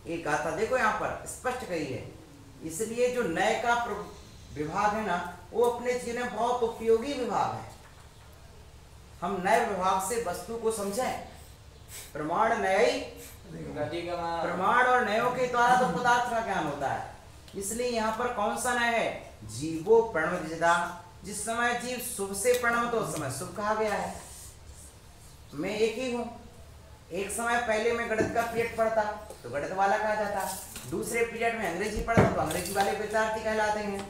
ये गाथा देखो यहाँ पर स्पष्ट कही है। इसलिए जो नय का विभाग है ना, वो अपने जीवन में बहुत उपयोगी विभाग है। हम नए विभाग से वस्तु को समझें। प्रमाण नई, प्रमाण और नयों के द्वारा तो पदार्थ का ज्ञान होता है। इसलिए यहाँ पर कौन सा नय है? जीवो प्रणमदिजदा, जिस समय जीव शुभ से प्रणम तो उस समय शुभ कहा गया है। मैं एक ही हूँ, एक समय पहले मैं गणित का पीरियड पढ़ता तो गणित वाला कहा जाता, दूसरे पीरियड में अंग्रेजी पढ़ता तो अंग्रेजी वाले विद्यार्थी कहलाते हैं।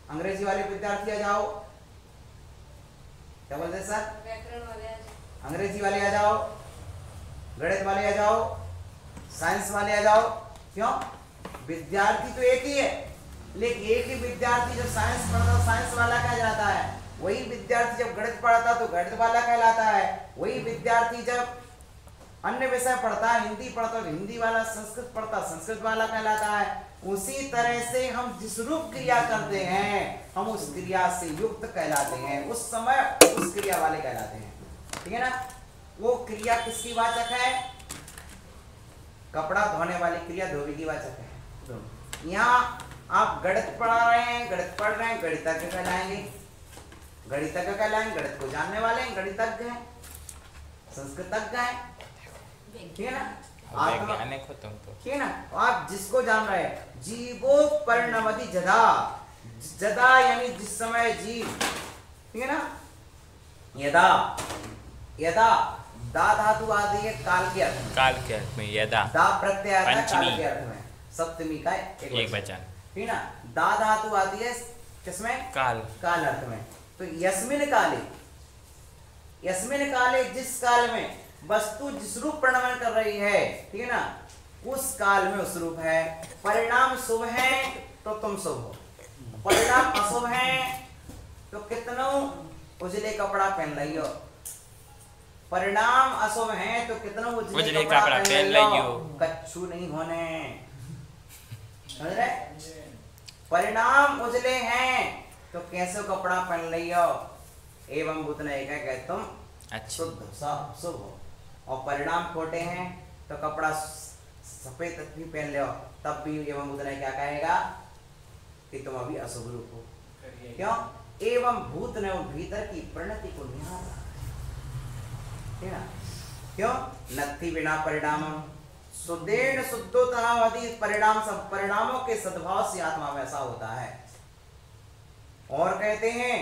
अंग्रेजी वाले विद्यार्थी आ जाओ, क्या बोलते सर? अंग्रेजी वाले आ जाओ, गणित वाले आ जाओ, साइंस वाले आ जाओ। क्यों? विद्यार्थी तो एक ही है, लेकिन एक ही विद्यार्थी जब साइंस पढ़ता साइंस वाला कहा जाता है, वही विद्यार्थी जब गणित पढ़ता तो गणित वाला कहलाता है, वही विद्यार्थी जब अन्य विषय पढ़ता है, हिंदी पढ़ता तो हिंदी वाला, संस्कृत पढ़ता संस्कृत वाला कहलाता है। उसी तरह से हम जिस रूप क्रिया करते हैं हम उस क्रिया से युक्त कहलाते हैं, उस समय उस क्रिया वाले कहलाते हैं, ठीक है ना। वो क्रिया किसकी वाचक है? कपड़ा धोने वाली क्रिया धोबी की वाचक है। यहाँ आप गणित पढ़ा रहे हैं, गणित पढ़ रहे हैं, गणितज्ञ कहलाएंगे, गणितज्ञ कहलाएंगे, गणित को जानने वाले हैं, गणितज्ञ हैं, संस्कृतज्ञ हैं, ठीक है ना। वैज्ञानिक हो तुम तो, ठीक है ना। आप जिसको जान रहे हैं, जीवो परिणमति जदा, जदा यानी जिस समय जीव, ठीक है ना। यदा, यदा दा धातु आदि है काल के अर्थ में, काल के अर्थ में यदा, दा प्रत्यय आता है काल पंचमी के अर्थ में, सप्तमी का एक वचन, ठीक है ना। दा धातु आदि है किसमें? काल, काल अर्थ में। तो यस्मिन काले, यस्मिन काले जिस काल में वस्तु जिस रूप प्रणमन कर रही है, ठीक है ना, उस काल में उस रूप है। परिणाम शुभ है तो तुम शुभ हो, परिणाम अशुभ है तो कितनों उजले कपड़ा पहन रही हो, परिणाम अशुभ है तो कितनों उजले कपड़ा पहन रही हो, कच्छू नहीं होने, समझ रहे। परिणाम उजले हैं तो कैसे कपड़ा पहन रही हो, एवं भूत ने कहा तुम शुद्ध शुभ हो, और परिणाम खोटे हैं तो कपड़ा सफेद भी पहन ले तब भी एवं भूत ने क्या कहेगा कि तुम अभी अशुभ रूप हो। क्यों? एवं भूत ने भीतर की परिणति को निहार रहा है ना। क्यों? नत्थि बिना परिणाम शुद्धेन शुद्धोतः आदि परिणाम, सब परिणामों के सद्भाव से आत्मा वैसा होता है। और कहते हैं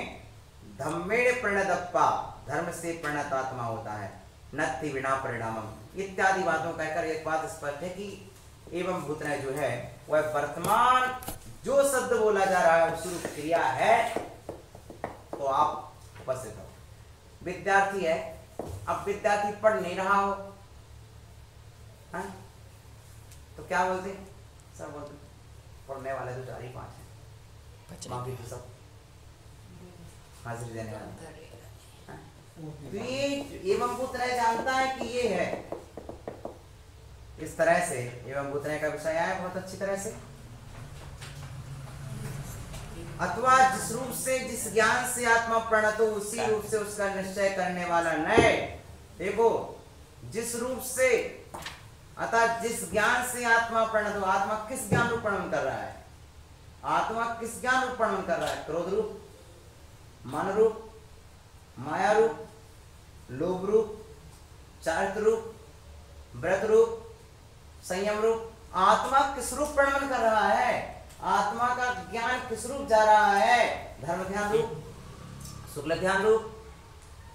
धम्मेण प्रणदप्पा, धर्म से प्रणत आत्मा होता है, नत्थि बिना परिणामम इत्यादि बातों कहकर एक बात स्पष्ट है कि एवं भूतनय जो है वह वर्तमान जो शब्द बोला जा रहा है उस क्रिया है। तो आप उपस्थित हो, विद्यार्थी है, अब विद्यार्थी पढ़ नहीं रहा हो, हाँ? तो क्या बोलते? सर बोलते पढ़ने वाले तो 4 ही 5 हैं, बाकी तो सब हाजिरी देने वाला। तो ये एवं भूत नय जानता है कि ये है। इस तरह से एवं भूत नय का विषय आया बहुत अच्छी तरह से। अथवा जिस रूप से जिस ज्ञान से आत्मा प्रणत हो उसी रूप से उसका निश्चय करने वाला नय। देखो जिस रूप से अतः जिस ज्ञान से आत्मा प्रणत हो, आत्मा किस ज्ञान रूप प्रणन कर रहा है? आत्मा किस ज्ञान रूप प्रणन कर रहा है? क्रोध रूप, मन रूप, माया रूप, लोभ रूप, चारित्र रूप, व्रत रूप, संयम रूप। आत्मा किस रूप प्रणन कर रहा है? आत्मा का ज्ञान किस रूप जा रहा है? धर्म ध्यान रूप, शुक्ल ध्यान रूप,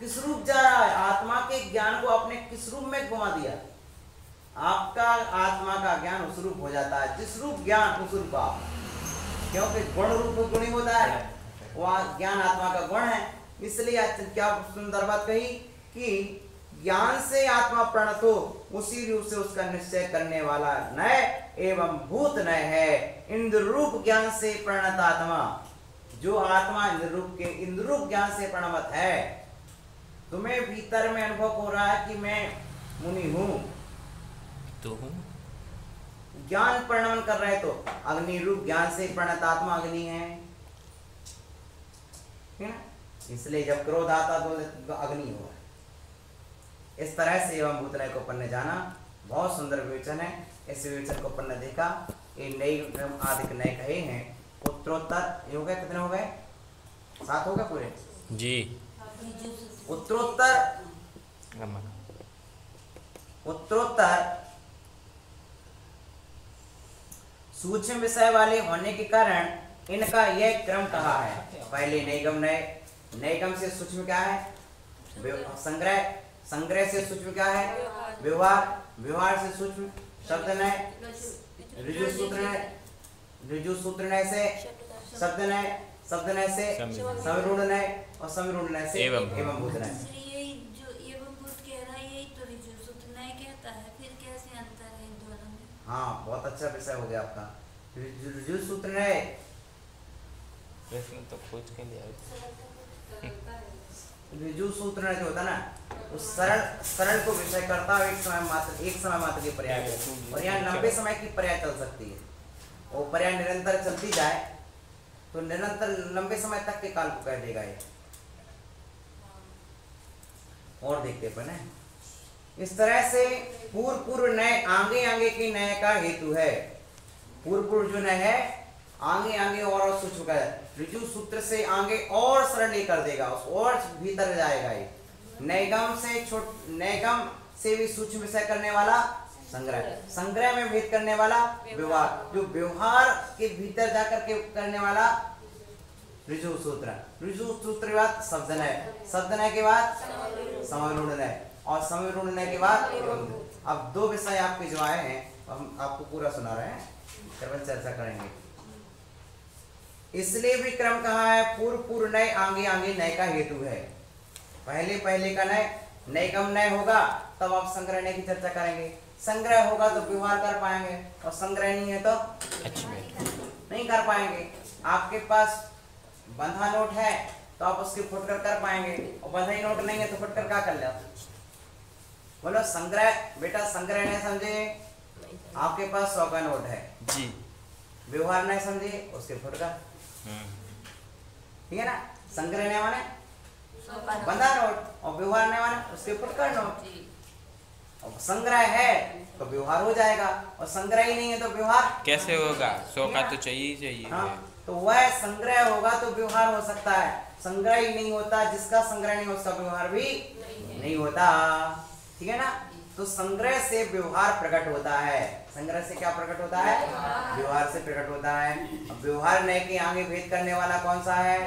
किस रूप जा रहा है? आत्मा के ज्ञान को आपने किस रूप में घुमा दिया? आपका आत्मा का ज्ञान उस रूप हो जाता है जिस रूप ज्ञान उस रूप आप, क्योंकि गुण रूप गुणी होता है, वह ज्ञान आत्मा का गुण है। इसलिए क्या सुंदर बात कही कि ज्ञान से आत्मा प्रणत हो उसी रूप से उसका निश्चय करने वाला नय एवं भूत नय है। इंद्र रूप ज्ञान से प्रणत आत्मा, जो आत्मा इंद्र रूप ज्ञान से प्रणत है, तुम्हें भीतर में अनुभव हो रहा है कि मैं मुनि हूं, तो हूं ज्ञान प्रणवन कर रहे तो अग्नि रूप ज्ञान से प्रणत आत्मा अग्नि है ना? इसलिए जब क्रोध आता तो अग्नि हुआ। इस तरह से एवं भूत नय को अपन ने जाना। बहुत सुंदर विवेचन है। इस विवेचन को अपन ने देखा। ये नई आदि नए कहे हैं। उत्तरोत्तर ये हो गए, कितने हो गए? 7 हो गए पूरे जी। उत्तरोत्तर सूक्ष्म विषय वाले होने के कारण इनका यह क्रम कहा है। पहले नैगम नय, नैगम से सूक्ष्म क्या है? संग्रह, संग्रह से सूक्ष्म क्या है? व्यवहार, व्यवहार से सूक्ष्म शब्द नय, ऋजु सूत्र नय, ऋजु सूत्र नय से शब्द नय, शब्द नय से समिरूढ़ नय और समिरूढ़ नय से एवं भूत नय। जो एवं भूत कह रहा है यही तो ऋजु सूत्र नय कहता है, फिर कैसे अंतर है इन दोनों में? हाँ, बहुत अच्छा विषय हो गया आपका। ऋजु सूत्र नय तो खोज के लिए ऋजु सूत्र नय जो होता ना, उस सरल सरल को विषय करता है। एक समय मात्र की पर्याय है और यहाँ लंबे समय की पर्याय चल सकती है। वो पर्याय निरंतर चलती जाए तो निरंतर लंबे समय तक के काल को कह देगा ये। और देखते अपन है। इस तरह से पूर्व नय आगे आगे के नय का हेतु है। पूर्व जो नय है आगे आगे और सूक्ष्म है। ऋजु सूत्र से आगे और सरल कर देगा, और भीतर जाएगा ये। नैगम से भी सूक्ष्म विषय करने वाला संग्रह, संग्रह में भेद करने वाला व्यवहार, जो व्यवहार के भीतर जाकर के करने वाला ऋजु सूत्र। ऋजु सूत्र के बाद शब्द नय, शब्द नय के बाद समरूढ़ नय और समरूढ़ नय के बाद अब 2 विषय आपके जो आए हैं हम आपको पूरा सुना रहे हैं, केवल चर्चा करेंगे। इसलिए भी क्रम कहा है। पूर्व नय आगे आगे नय का हेतु है। पहले का नय नैगम नय होगा तब आप संग्रह नय की चर्चा करेंगे। संग्रह होगा तो व्यवहार कर पाएंगे और संग्रह नहीं है तो नहीं कर पाएंगे। आपके पास बंधा नोट है तो आप उसकी फुटकर कर पाएंगे और बंधा ही नोट नहीं है तो फुटकर क्या कर ले? बोलो संग्रह, बेटा संग्रह नहीं समझे? आपके पास 100 का नोट है जी, व्यवहार नहीं समझे उसके फुटकर, ठीक है ना? संग्रह नहीं माने बंधा नोट और व्यवहार नहीं माने उसके फुटकर नोट। और संग्रह है तो व्यवहार हो जाएगा और संग्रह ही नहीं है तो व्यवहार कैसे होगा? 100 का तो चाहिए ही चाहिए। हाँ, तो वह संग्रह होगा तो व्यवहार हो सकता है। संग्रह ही नहीं होता, जिसका संग्रह नहीं उसका व्यवहार भी नहीं होता, ठीक है ना? तो संग्रह से व्यवहार प्रकट होता है। संग्रह से क्या प्रकट होता है? व्यवहार से प्रकट होता है। अब व्यवहार नय के आगे भेद करने वाला कौन सा है?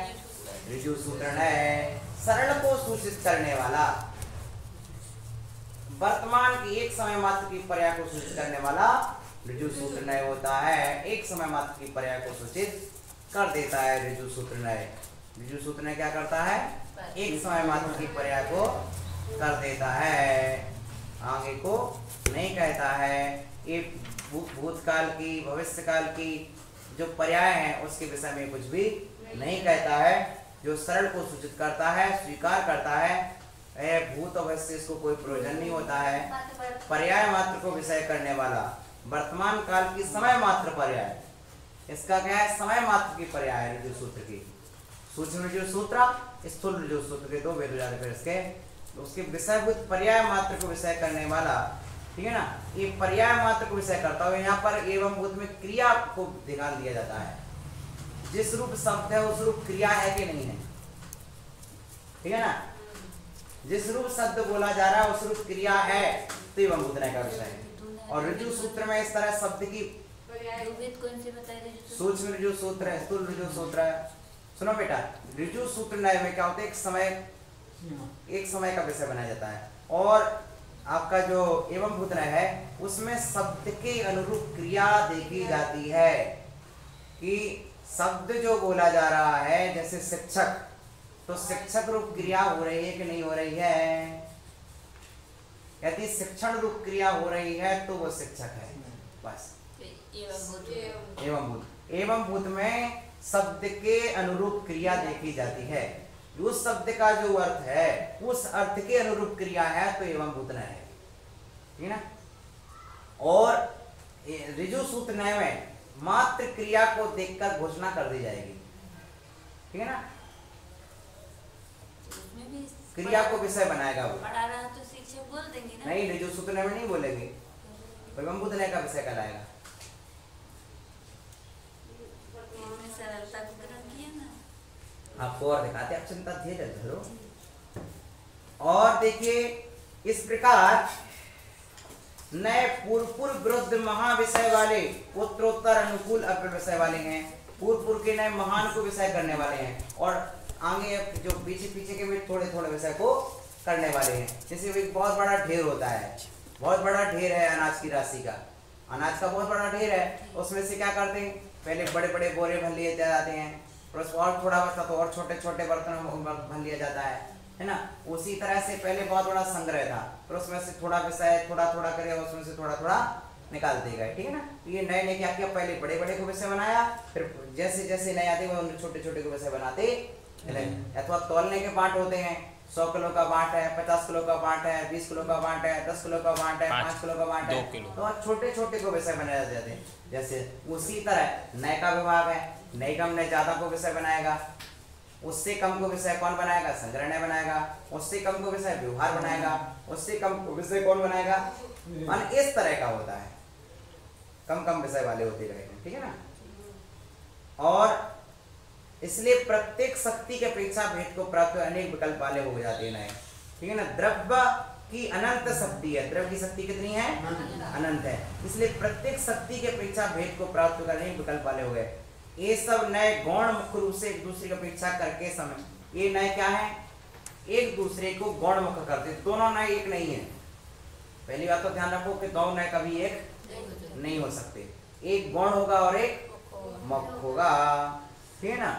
ऋजु सूत्र नय, सरल को सूचित करने वाला, वर्तमान की एक समय मात्र की पर्याय को सूचित करने वाला ऋजु सूत्र नय होता है। एक समय मात्र की पर्याय को सूचित कर देता है ऋजु सूत्र नय। ऋजु सूत्र नय क्या करता है? एक समय मात्र की पर्याय को कर देता है, आगे को नहीं कहता है। ये भूतकाल की भविष्यकाल की जो पर्याय है उसके विषय में कुछ भी नहीं कहता है। जो सरल को सूचित करता है, स्वीकार करता है। भूत अवश्य से इसको कोई प्रयोजन नहीं होता है। पर्याय मात्र को विषय करने वाला, वर्तमान काल की समय मात्र पर्याय, इसका क्या है, समय मात्र की पर्याय है ऋजु सूत्र की। सूक्ष्म ऋजु सूत्र, स्थूल ऋजु सूत्र के 2 भेद हो जाते फिर इसके। उसके विषयभूत पर्याय मात्र को विषय करने वाला, ठीक है ना, ये पर्याय मात्र को विषय करता है। यहाँ पर एवं भूत में क्रिया को ध्यान दिया जाता है। जिस रूप शब्द है उस रूप क्रिया है कि नहीं है, ठीक है ना। जिस रूप शब्द बोला जा रहा है उस रूप क्रिया है, तो एवं भूत का विषय है। और ऋजु सूत्र में इस तरह शब्द की सूक्ष्म ऋजु सूत्र है, स्थूल ऋजु सूत्र है। सुनो बेटा, ऋजु सूत्र न्याय में क्या होता है, एक समय का विषय बनाया जाता है। और आपका जो एवं भूत न्याय है उसमें शब्द के अनुरूप क्रिया देखी जाती है कि शब्द जो बोला जा रहा है, जैसे शिक्षक, तो शिक्षक रूप क्रिया हो रही है कि नहीं हो रही है। यदि शिक्षण रूप क्रिया हो रही है तो वो शिक्षक है, बस। एवं भूत में शब्द के अनुरूप क्रिया देखी जाती है। उस शब्द का जो अर्थ है उस अर्थ के अनुरूप क्रिया है तो एवं भूत न्याय है, ठीक है ना। और ऋजु सूत्र न्याय में मात्र क्रिया को देखकर घोषणा कर दी जाएगी, ठीक है ना। क्रिया को विषय बनाएगा वो। पढ़ा रहा तो शिक्षक बोल देंगे ना। नहीं, ऋजु सूत्र न्याय में नहीं बोलेंगे, एवं भूत न्याय का विषय कहलाएगा। सरलता को ग्रहण किया ना। आपको और दिखाते, आप चिंता धीरे धरो। और देखिए इस प्रकार नए पूर्व विरुद्ध महाविषय वाले उत्तरोत्तर अनुकूल अग्र विषय वाले हैं। पूर्व के नए महान को विषय करने वाले हैं और आगे जो पीछे के भी थोड़े थोड़े विषय को करने वाले हैं। जैसे एक बहुत बड़ा ढेर होता है, बहुत बड़ा ढेर है अनाज की राशि का, अनाज का बहुत बड़ा ढेर है। उसमें से क्या करते हैं, पहले बड़े बड़े बोरे भर लिए जाते हैं, और थोड़ा बचता तो और छोटे छोटे बर्तन भर लिया जाता है ना। उसी तरह से पहले बहुत बड़ा संग्रह था, फिर उसमें से थोड़ा विषय थोड़ा थोड़ा करे, उसमें से थोड़ा थोड़ा निकालते गए, ठीक है ना। ये नए नए क्या किया, पहले बड़े बड़े को विषय बनाया, फिर जैसे जैसे नए आते हैं छोटे छोटे को विषय बनाते। अथवा तौलने के बांट होते हैं, 100 किलो का बांट है, 50 किलो का बांट है, 20 किलो का बांट है, 10 किलो का बांट है, 5 किलो का बांट है, तो छोटे छोटे को विषय बनाए जाते हैं। जैसे उसी तरह नए का विभाग है, नए कम नए ज्यादा को विषय बनाएगा, उससे कम को विषय कौन बनाएगा, संग्रहणय बनाएगा, उससे कम को विषय व्यवहार बनाएगा, उससे कम को विषय कौन बनाएगा, मान इस तरह का होता है। कम कम विषय वाले होते रहेंगे, ठीक है ना। और इसलिए प्रत्येक शक्ति के अपेक्षा भेद को प्राप्त अनेक विकल्प वाले हो जाते हैं, ठीक है ना। द्रव्य की अनंत शक्ति है, द्रव्य की शक्ति कितनी है, अनंत है। इसलिए प्रत्येक शक्ति के अपेक्षा भेद को प्राप्त कर अनेक विकल्प वाले हो गए। ये सब नए गौण मुख्य रूप से एक दूसरे की अपेक्षा करके समय, ये नए क्या है, एक दूसरे को गौण मुख्य करते, दोनों नए एक नहीं है। पहली बात तो ध्यान रखो कि दोनों नए कभी एक नहीं हो सकते, एक गौण होगा और एक मुख्य होगा, ठीक है ना।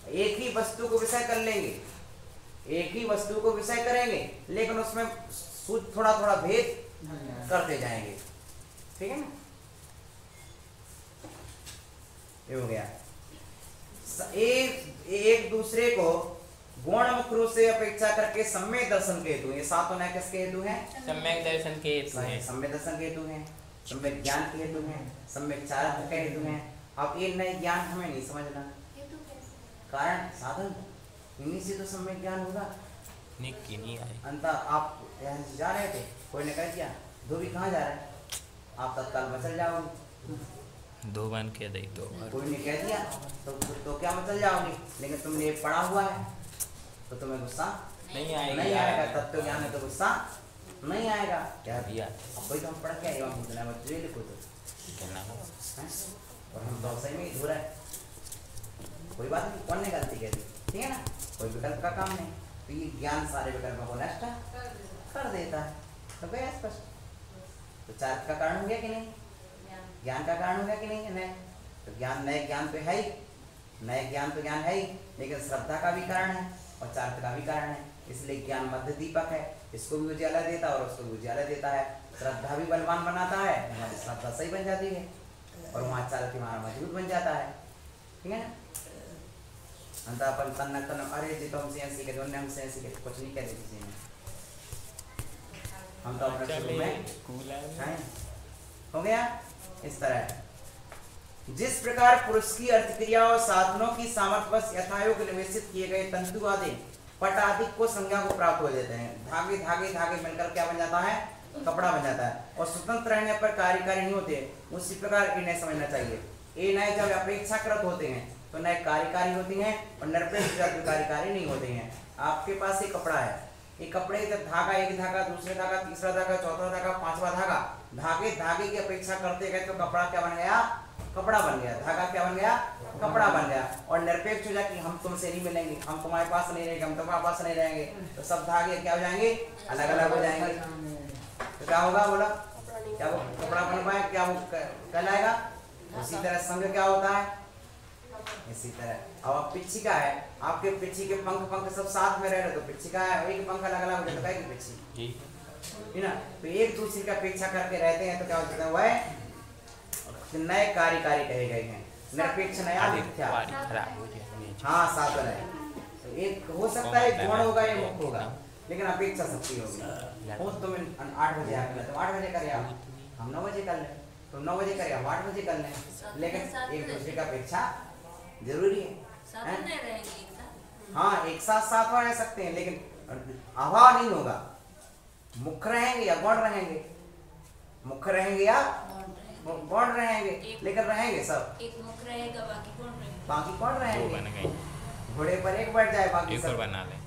एक ही वस्तु को विषय कर लेंगे, एक ही वस्तु को विषय करेंगे, लेकिन उसमें थोड़ा थोड़ा भेद करते जाएंगे, ठीक है ना। ये हो गया। एक दूसरे को गुण मुख्य रूप से अपेक्षा करके सम्यक दर्शन के हेतु, ये सातों नए किसके हेतु हैं, सम्यक दर्शन के हेतु हैं, सम्यक दर्शन के हेतु हैं, सम्यक ज्ञान के हेतु हैं, सम्यक चारित्र के हेतु हैं। अब ये नए ज्ञान हमें नहीं समझना, कारण साधन इन्हीं से तो सम्यक ज्ञान होगा। नहीं आए अंत आप यहाँ से जा रहे थे, कोई ने कह दिया धोबी कहाँ जा रहा है, आप तत्काल मचल जाओगे, 2 बार कह दे, 2 बार कोई ने कह दिया तो क्या मचल जाओगे। लेकिन तुमने ये पढ़ा हुआ है तो तुम्हें गुस्सा नहीं आएगा, नहीं आएगा। तत्व ज्ञान है तो गुस्सा नहीं आएगा। क्या दिया अब कोई तो हम पढ़ के एवं भूत न्याय मत लिखो तो कहना हो, और हम तो सही में ही धो रहे हैं, कोई बात नहीं, कौन ने गलती कह दी, ठीक है ना। कोई विकल्प का काम नहीं, तो ये ज्ञान सारे विकल्पों को नष्ट कर देता है। तो गया स्पष्ट, तो चार्ज का कारण हो गया कि नहीं, ज्ञान का कारण हो गया कि नहीं, नए तो ज्ञान, नए ज्ञान तो है ही, नए ज्ञान तो ज्ञान है ही, लेकिन श्रद्धा का भी कारण है और चार्थ का भी कारण है। इसलिए ज्ञान मध्य दीपक है, इसको भी उजाला देता है और उसको भी उजाला देता है। श्रद्धा भी बलवान बनाता है, हमारी श्रद्धा सही बन जाती है और वहाँ चार्थ हमारा मजबूत बन जाता है, ठीक है ना। अंत अपन तन्ना तन अरे जी तो हमसे ऐसी के दोनों हमसे ऐसी के कुछ नहीं कह रहे किसी ने, हम तो अपने शुरू में हैं। हो गया इस तरह। जिस प्रकार पुरुष की अर्थ और साधनों की सामर्थ्य बस यथायोग निवेशित किए गए तंतु आदि पट आदि को संज्ञा को प्राप्त हो जाते हैं। धागे धागे धागे मिलकर क्या बन जाता है, कपड़ा बन जाता है। और स्वतंत्र रहने पर कार्यकारी नहीं होते, उसी प्रकार इन्हें समझना चाहिए। ये नए जब अपेक्षाकृत होते हैं तो नए कार्यकारी होती हैं और निरपेक्ष जब कार्यकारी नहीं होते हैं। आपके पास एक कपड़ा है, एक कपड़े का धागा, एक धागा, दूसरे धागा, तीसरा धागा, चौथा धागा, पांचवा धागा, धागे धागे की अपेक्षा करते गए तो कपड़ा क्या बन गया, कपड़ा बन गया। धागा क्या बन गया, कपड़ा बन गया। और निरपेक्ष हो जाए कि हम तुमसे नहीं मिलेंगे, हम तुम्हारे पास नहीं रहेंगे, हम तुम्हारे पास नहीं रहेंगे, तो सब धागे क्या हो जाएंगे, अलग अलग हो जाएंगे। तो क्या होगा, बोला क्या वो कपड़ा बन पाए, क्या वो कहलाएगा। उसी तरह संग क्या होता है, इसी तरह। अब पिच्छी का है, आपके पिच्छी के पंख सब साथ में रह रहे तो पिच्छी का है, एक पंख अलग अलग हो जाता है पिच्छी, है ना। तो एक दूसरे की अपेक्षा करके रहते हैं तो क्या हो जाता है, वह नए कार्यकारी कहे गए हैं। निरपेक्ष नया मिथ्या, हाँ साधन है। तो एक हो सकता है गुण होगा या मुक्त होगा, लेकिन अपेक्षा शक्ति होगी। हो तुम 8 बजे आकर तुम 8 बजे करें, हम 9 बजे कर लें, तुम 9 बजे करें, हम 8 बजे कर लें, लेकिन एक दूसरे का अपेक्षा जरूरी है। हाँ एक साथ रह सकते हैं, लेकिन अभाव नहीं होगा। मुख्य रहेंगे या गौण रहेंगे, मुख्य रहेंगे या गौण रहेंगे, लेकिन रहेंगे सब। एक मुख्य रहेगा, बाकी कौन रहेंगे। घोड़े पर एक बैठ जाए, बाकी सब बना ले।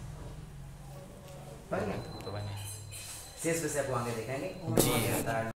शेष विषय को आगे देखेंगे।